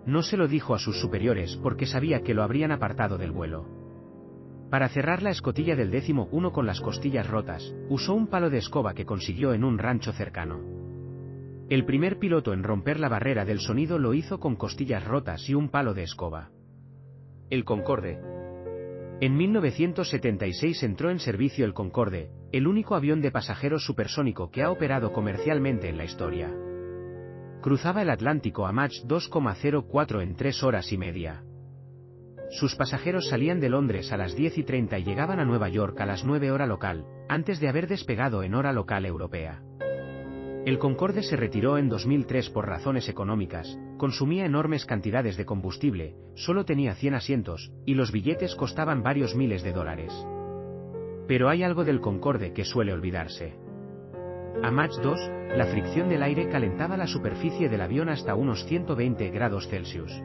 No se lo dijo a sus superiores porque sabía que lo habrían apartado del vuelo. Para cerrar la escotilla del 11 con las costillas rotas, usó un palo de escoba que consiguió en un rancho cercano. El primer piloto en romper la barrera del sonido lo hizo con costillas rotas y un palo de escoba. El Concorde. En 1976 entró en servicio el Concorde, el único avión de pasajeros supersónico que ha operado comercialmente en la historia. Cruzaba el Atlántico a Mach 2,04 en 3 horas y media. Sus pasajeros salían de Londres a las 10:30 y llegaban a Nueva York a las 9 hora local, antes de haber despegado en hora local europea. El Concorde se retiró en 2003 por razones económicas, consumía enormes cantidades de combustible, solo tenía 100 asientos, y los billetes costaban varios miles de dólares. Pero hay algo del Concorde que suele olvidarse. A Mach 2, la fricción del aire calentaba la superficie del avión hasta unos 120 grados Celsius.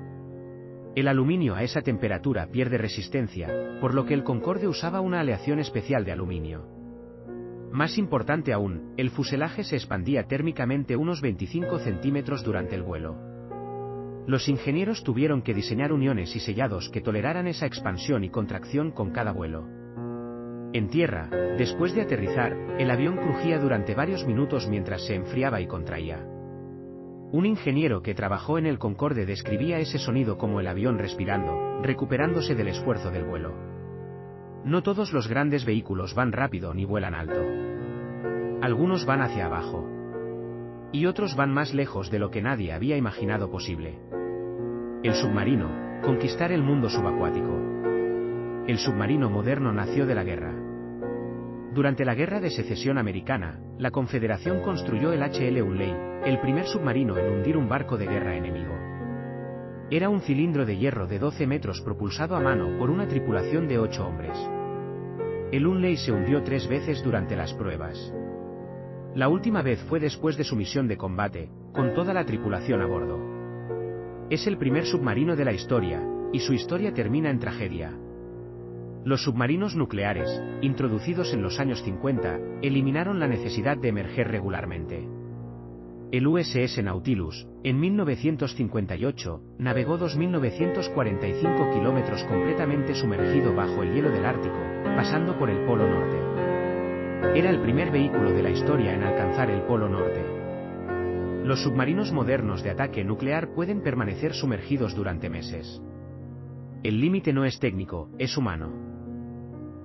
El aluminio a esa temperatura pierde resistencia, por lo que el Concorde usaba una aleación especial de aluminio. Más importante aún, el fuselaje se expandía térmicamente unos 25 centímetros durante el vuelo. Los ingenieros tuvieron que diseñar uniones y sellados que toleraran esa expansión y contracción con cada vuelo. En tierra, después de aterrizar, el avión crujía durante varios minutos mientras se enfriaba y contraía. Un ingeniero que trabajó en el Concorde describía ese sonido como el avión respirando, recuperándose del esfuerzo del vuelo. No todos los grandes vehículos van rápido ni vuelan alto. Algunos van hacia abajo. Y otros van más lejos de lo que nadie había imaginado posible. El submarino, conquistar el mundo subacuático. El submarino moderno nació de la guerra. Durante la Guerra de Secesión Americana, la Confederación construyó el H.L. Hunley, el primer submarino en hundir un barco de guerra enemigo. Era un cilindro de hierro de 12 metros propulsado a mano por una tripulación de 8 hombres. El Hunley se hundió 3 veces durante las pruebas. La última vez fue después de su misión de combate, con toda la tripulación a bordo. Es el primer submarino de la historia, y su historia termina en tragedia. Los submarinos nucleares, introducidos en los años 50, eliminaron la necesidad de emerger regularmente. El USS Nautilus, en 1958, navegó 2.945 kilómetros completamente sumergido bajo el hielo del Ártico, pasando por el Polo Norte. Era el primer vehículo de la historia en alcanzar el Polo Norte. Los submarinos modernos de ataque nuclear pueden permanecer sumergidos durante meses. El límite no es técnico, es humano.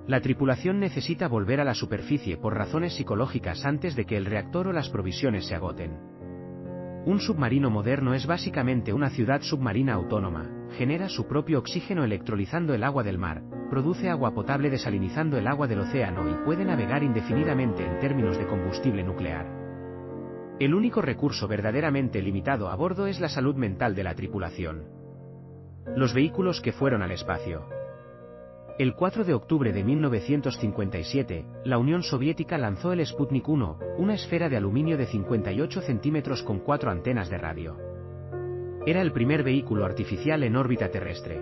La tripulación necesita volver a la superficie por razones psicológicas antes de que el reactor o las provisiones se agoten. Un submarino moderno es básicamente una ciudad submarina autónoma, genera su propio oxígeno electrolizando el agua del mar, produce agua potable desalinizando el agua del océano y puede navegar indefinidamente en términos de combustible nuclear. El único recurso verdaderamente limitado a bordo es la salud mental de la tripulación. Los vehículos que fueron al espacio. El 4 de octubre de 1957, la Unión Soviética lanzó el Sputnik 1, una esfera de aluminio de 58 centímetros con 4 antenas de radio. Era el primer vehículo artificial en órbita terrestre.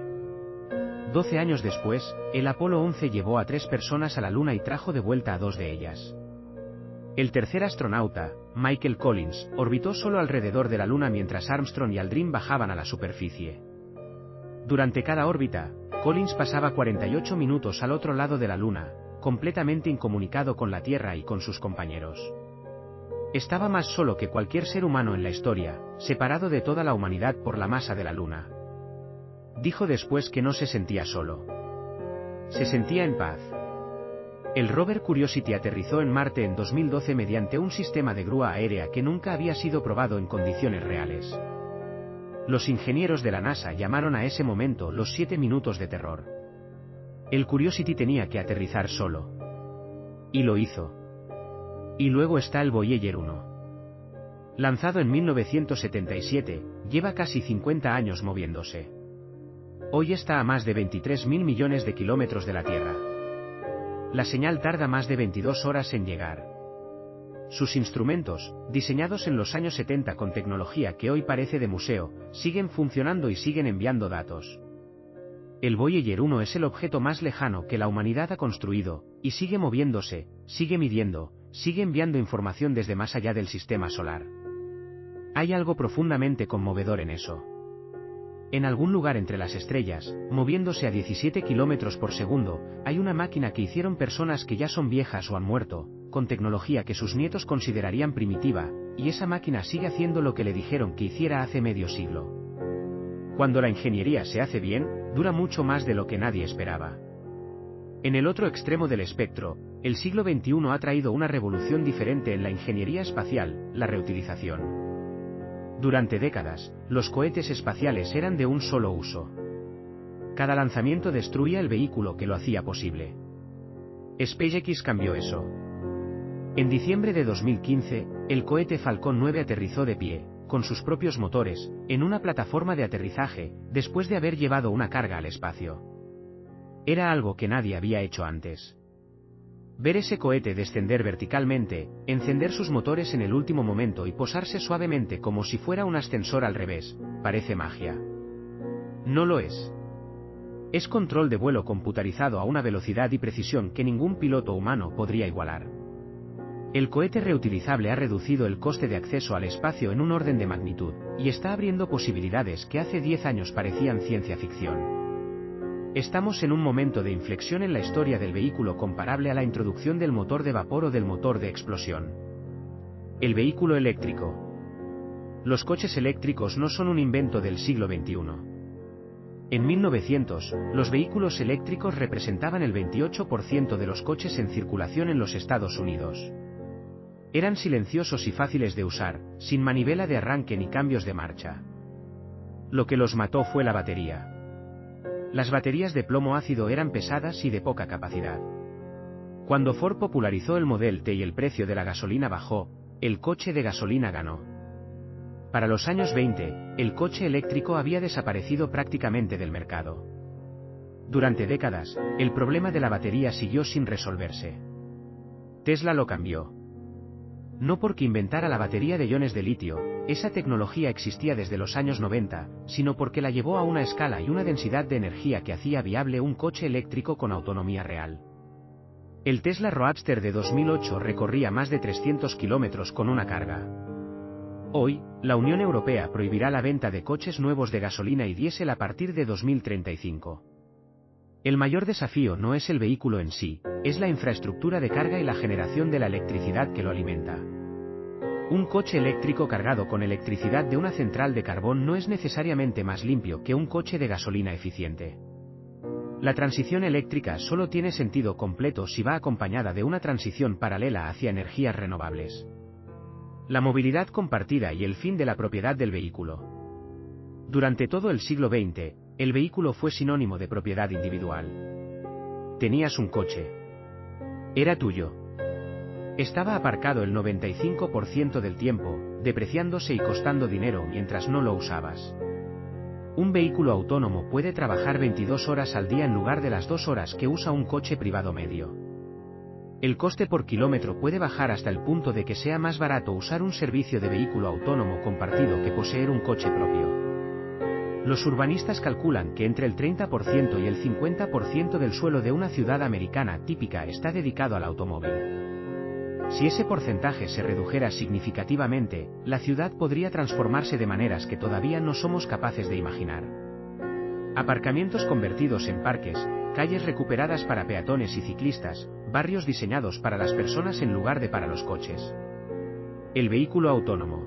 12 años después, el Apolo 11 llevó a 3 personas a la Luna y trajo de vuelta a 2 de ellas. El tercer astronauta, Michael Collins, orbitó solo alrededor de la Luna mientras Armstrong y Aldrin bajaban a la superficie. Durante cada órbita, Collins pasaba 48 minutos al otro lado de la Luna, completamente incomunicado con la Tierra y con sus compañeros. Estaba más solo que cualquier ser humano en la historia, separado de toda la humanidad por la masa de la Luna. Dijo después que no se sentía solo. Se sentía en paz. El rover Curiosity aterrizó en Marte en 2012 mediante un sistema de grúa aérea que nunca había sido probado en condiciones reales. Los ingenieros de la NASA llamaron a ese momento los 7 minutos de terror. El Curiosity tenía que aterrizar solo. Y lo hizo. Y luego está el Voyager 1. Lanzado en 1977, lleva casi 50 años moviéndose. Hoy está a más de 23.000 millones de kilómetros de la Tierra. La señal tarda más de 22 horas en llegar. Sus instrumentos, diseñados en los años 70 con tecnología que hoy parece de museo, siguen funcionando y siguen enviando datos. El Voyager 1 es el objeto más lejano que la humanidad ha construido, y sigue moviéndose, sigue midiendo, sigue enviando información desde más allá del sistema solar. Hay algo profundamente conmovedor en eso. En algún lugar entre las estrellas, moviéndose a 17 kilómetros por segundo, hay una máquina que hicieron personas que ya son viejas o han muerto, con tecnología que sus nietos considerarían primitiva, y esa máquina sigue haciendo lo que le dijeron que hiciera hace medio siglo. Cuando la ingeniería se hace bien, dura mucho más de lo que nadie esperaba. En el otro extremo del espectro, el siglo XXI ha traído una revolución diferente en la ingeniería espacial, la reutilización. Durante décadas, los cohetes espaciales eran de un solo uso. Cada lanzamiento destruía el vehículo que lo hacía posible. SpaceX cambió eso. En diciembre de 2015, el cohete Falcon 9 aterrizó de pie, con sus propios motores, en una plataforma de aterrizaje, después de haber llevado una carga al espacio. Era algo que nadie había hecho antes. Ver ese cohete descender verticalmente, encender sus motores en el último momento y posarse suavemente como si fuera un ascensor al revés, parece magia. No lo es. Es control de vuelo computarizado a una velocidad y precisión que ningún piloto humano podría igualar. El cohete reutilizable ha reducido el coste de acceso al espacio en un orden de magnitud, y está abriendo posibilidades que hace 10 años parecían ciencia ficción. Estamos en un momento de inflexión en la historia del vehículo comparable a la introducción del motor de vapor o del motor de explosión. El vehículo eléctrico. Los coches eléctricos no son un invento del siglo XXI. En 1900, los vehículos eléctricos representaban el 28% de los coches en circulación en los Estados Unidos. Eran silenciosos y fáciles de usar, sin manivela de arranque ni cambios de marcha. Lo que los mató fue la batería. Las baterías de plomo ácido eran pesadas y de poca capacidad. Cuando Ford popularizó el Model T y el precio de la gasolina bajó, el coche de gasolina ganó. Para los años 20, el coche eléctrico había desaparecido prácticamente del mercado. Durante décadas, el problema de la batería siguió sin resolverse. Tesla lo cambió. No porque inventara la batería de iones de litio, esa tecnología existía desde los años 90, sino porque la llevó a una escala y una densidad de energía que hacía viable un coche eléctrico con autonomía real. El Tesla Roadster de 2008 recorría más de 300 kilómetros con una carga. Hoy, la Unión Europea prohibirá la venta de coches nuevos de gasolina y diésel a partir de 2035. El mayor desafío no es el vehículo en sí, es la infraestructura de carga y la generación de la electricidad que lo alimenta. Un coche eléctrico cargado con electricidad de una central de carbón no es necesariamente más limpio que un coche de gasolina eficiente. La transición eléctrica solo tiene sentido completo si va acompañada de una transición paralela hacia energías renovables. La movilidad compartida y el fin de la propiedad del vehículo. Durante todo el siglo XX, el vehículo fue sinónimo de propiedad individual. Tenías un coche. Era tuyo. Estaba aparcado el 95% del tiempo, depreciándose y costando dinero mientras no lo usabas. Un vehículo autónomo puede trabajar 22 horas al día en lugar de las 2 horas que usa un coche privado medio. El coste por kilómetro puede bajar hasta el punto de que sea más barato usar un servicio de vehículo autónomo compartido que poseer un coche propio. Los urbanistas calculan que entre el 30% y el 50% del suelo de una ciudad americana típica está dedicado al automóvil. Si ese porcentaje se redujera significativamente, la ciudad podría transformarse de maneras que todavía no somos capaces de imaginar. Aparcamientos convertidos en parques, calles recuperadas para peatones y ciclistas, barrios diseñados para las personas en lugar de para los coches. El vehículo autónomo.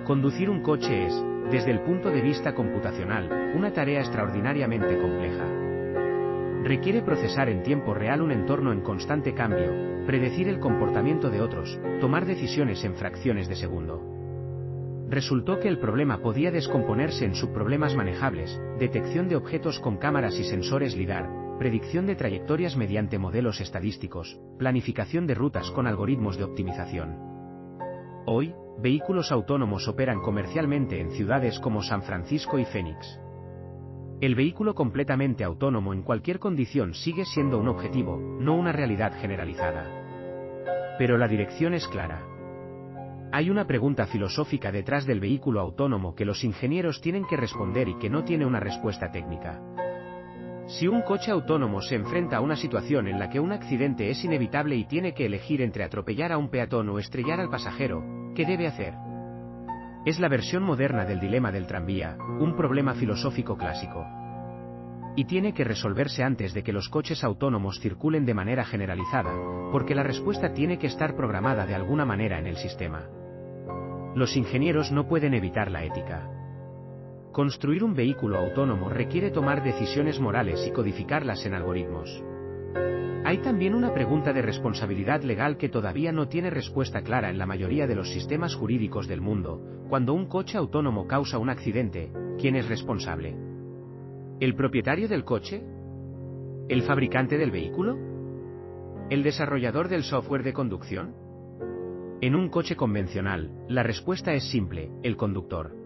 Conducir un coche es, desde el punto de vista computacional, una tarea extraordinariamente compleja. Requiere procesar en tiempo real un entorno en constante cambio, predecir el comportamiento de otros, tomar decisiones en fracciones de segundo. Resultó que el problema podía descomponerse en subproblemas manejables, detección de objetos con cámaras y sensores LIDAR, predicción de trayectorias mediante modelos estadísticos, planificación de rutas con algoritmos de optimización. Hoy, vehículos autónomos operan comercialmente en ciudades como San Francisco y Phoenix. El vehículo completamente autónomo en cualquier condición sigue siendo un objetivo, no una realidad generalizada. Pero la dirección es clara. Hay una pregunta filosófica detrás del vehículo autónomo que los ingenieros tienen que responder y que no tiene una respuesta técnica. Si un coche autónomo se enfrenta a una situación en la que un accidente es inevitable y tiene que elegir entre atropellar a un peatón o estrellar al pasajero, ¿qué debe hacer? Es la versión moderna del dilema del tranvía, un problema filosófico clásico. Y tiene que resolverse antes de que los coches autónomos circulen de manera generalizada, porque la respuesta tiene que estar programada de alguna manera en el sistema. Los ingenieros no pueden evitar la ética. Construir un vehículo autónomo requiere tomar decisiones morales y codificarlas en algoritmos. Hay también una pregunta de responsabilidad legal que todavía no tiene respuesta clara en la mayoría de los sistemas jurídicos del mundo. Cuando un coche autónomo causa un accidente, ¿quién es responsable? ¿El propietario del coche? ¿El fabricante del vehículo? ¿El desarrollador del software de conducción? En un coche convencional, la respuesta es simple: el conductor.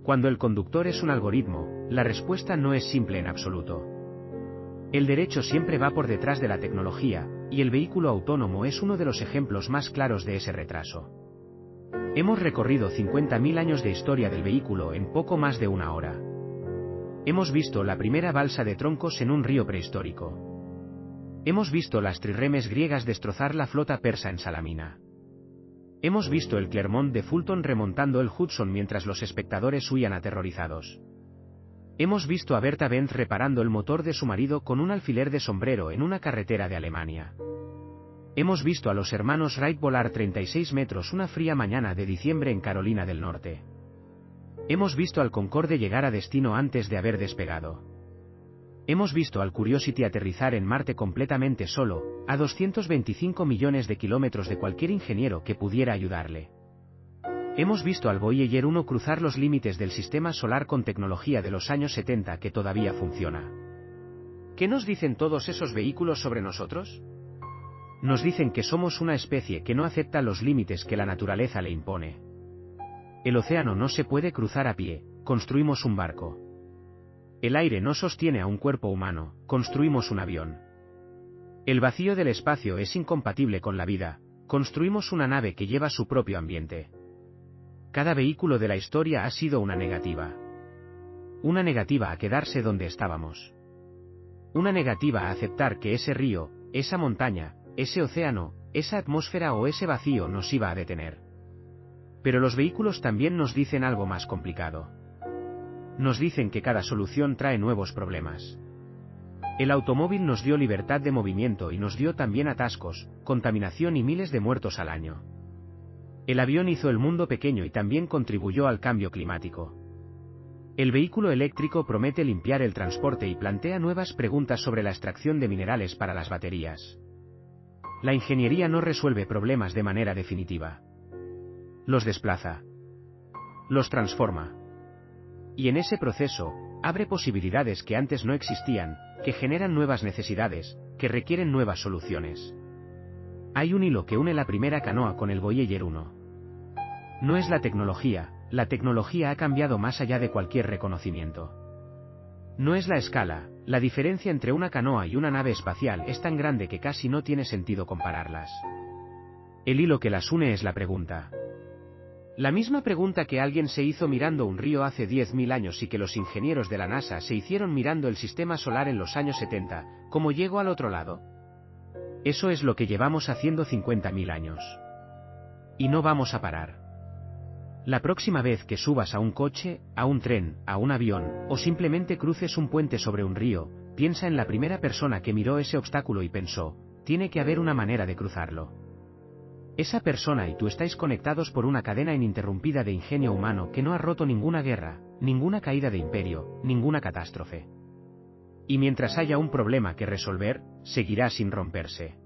Cuando el conductor es un algoritmo, la respuesta no es simple en absoluto. El derecho siempre va por detrás de la tecnología, y el vehículo autónomo es uno de los ejemplos más claros de ese retraso. Hemos recorrido 50.000 años de historia del vehículo en poco más de una hora. Hemos visto la primera balsa de troncos en un río prehistórico. Hemos visto las trirremes griegas destrozar la flota persa en Salamina. Hemos visto el Clermont de Fulton remontando el Hudson mientras los espectadores huían aterrorizados. Hemos visto a Berta Benz reparando el motor de su marido con un alfiler de sombrero en una carretera de Alemania. Hemos visto a los hermanos Wright volar 36 metros una fría mañana de diciembre en Carolina del Norte. Hemos visto al Concorde llegar a destino antes de haber despegado. Hemos visto al Curiosity aterrizar en Marte completamente solo, a 225 millones de kilómetros de cualquier ingeniero que pudiera ayudarle. Hemos visto al Voyager 1 cruzar los límites del sistema solar con tecnología de los años 70 que todavía funciona. ¿Qué nos dicen todos esos vehículos sobre nosotros? Nos dicen que somos una especie que no acepta los límites que la naturaleza le impone. El océano no se puede cruzar a pie, construimos un barco. El aire no sostiene a un cuerpo humano, construimos un avión. El vacío del espacio es incompatible con la vida, construimos una nave que lleva su propio ambiente. Cada vehículo de la historia ha sido una negativa. Una negativa a quedarse donde estábamos. Una negativa a aceptar que ese río, esa montaña, ese océano, esa atmósfera o ese vacío nos iba a detener. Pero los vehículos también nos dicen algo más complicado. Nos dicen que cada solución trae nuevos problemas. El automóvil nos dio libertad de movimiento y nos dio también atascos, contaminación y miles de muertos al año. El avión hizo el mundo pequeño y también contribuyó al cambio climático. El vehículo eléctrico promete limpiar el transporte y plantea nuevas preguntas sobre la extracción de minerales para las baterías. La ingeniería no resuelve problemas de manera definitiva. Los desplaza. Los transforma. Y en ese proceso, abre posibilidades que antes no existían, que generan nuevas necesidades, que requieren nuevas soluciones. Hay un hilo que une la primera canoa con el Voyager 1. No es la tecnología ha cambiado más allá de cualquier reconocimiento. No es la escala, la diferencia entre una canoa y una nave espacial es tan grande que casi no tiene sentido compararlas. El hilo que las une es la pregunta. La misma pregunta que alguien se hizo mirando un río hace 10.000 años y que los ingenieros de la NASA se hicieron mirando el sistema solar en los años 70, ¿cómo llego al otro lado? Eso es lo que llevamos haciendo 50.000 años. Y no vamos a parar. La próxima vez que subas a un coche, a un tren, a un avión, o simplemente cruces un puente sobre un río, piensa en la primera persona que miró ese obstáculo y pensó, tiene que haber una manera de cruzarlo. Esa persona y tú estáis conectados por una cadena ininterrumpida de ingenio humano que no ha roto ninguna guerra, ninguna caída de imperio, ninguna catástrofe. Y mientras haya un problema que resolver, seguirá sin romperse.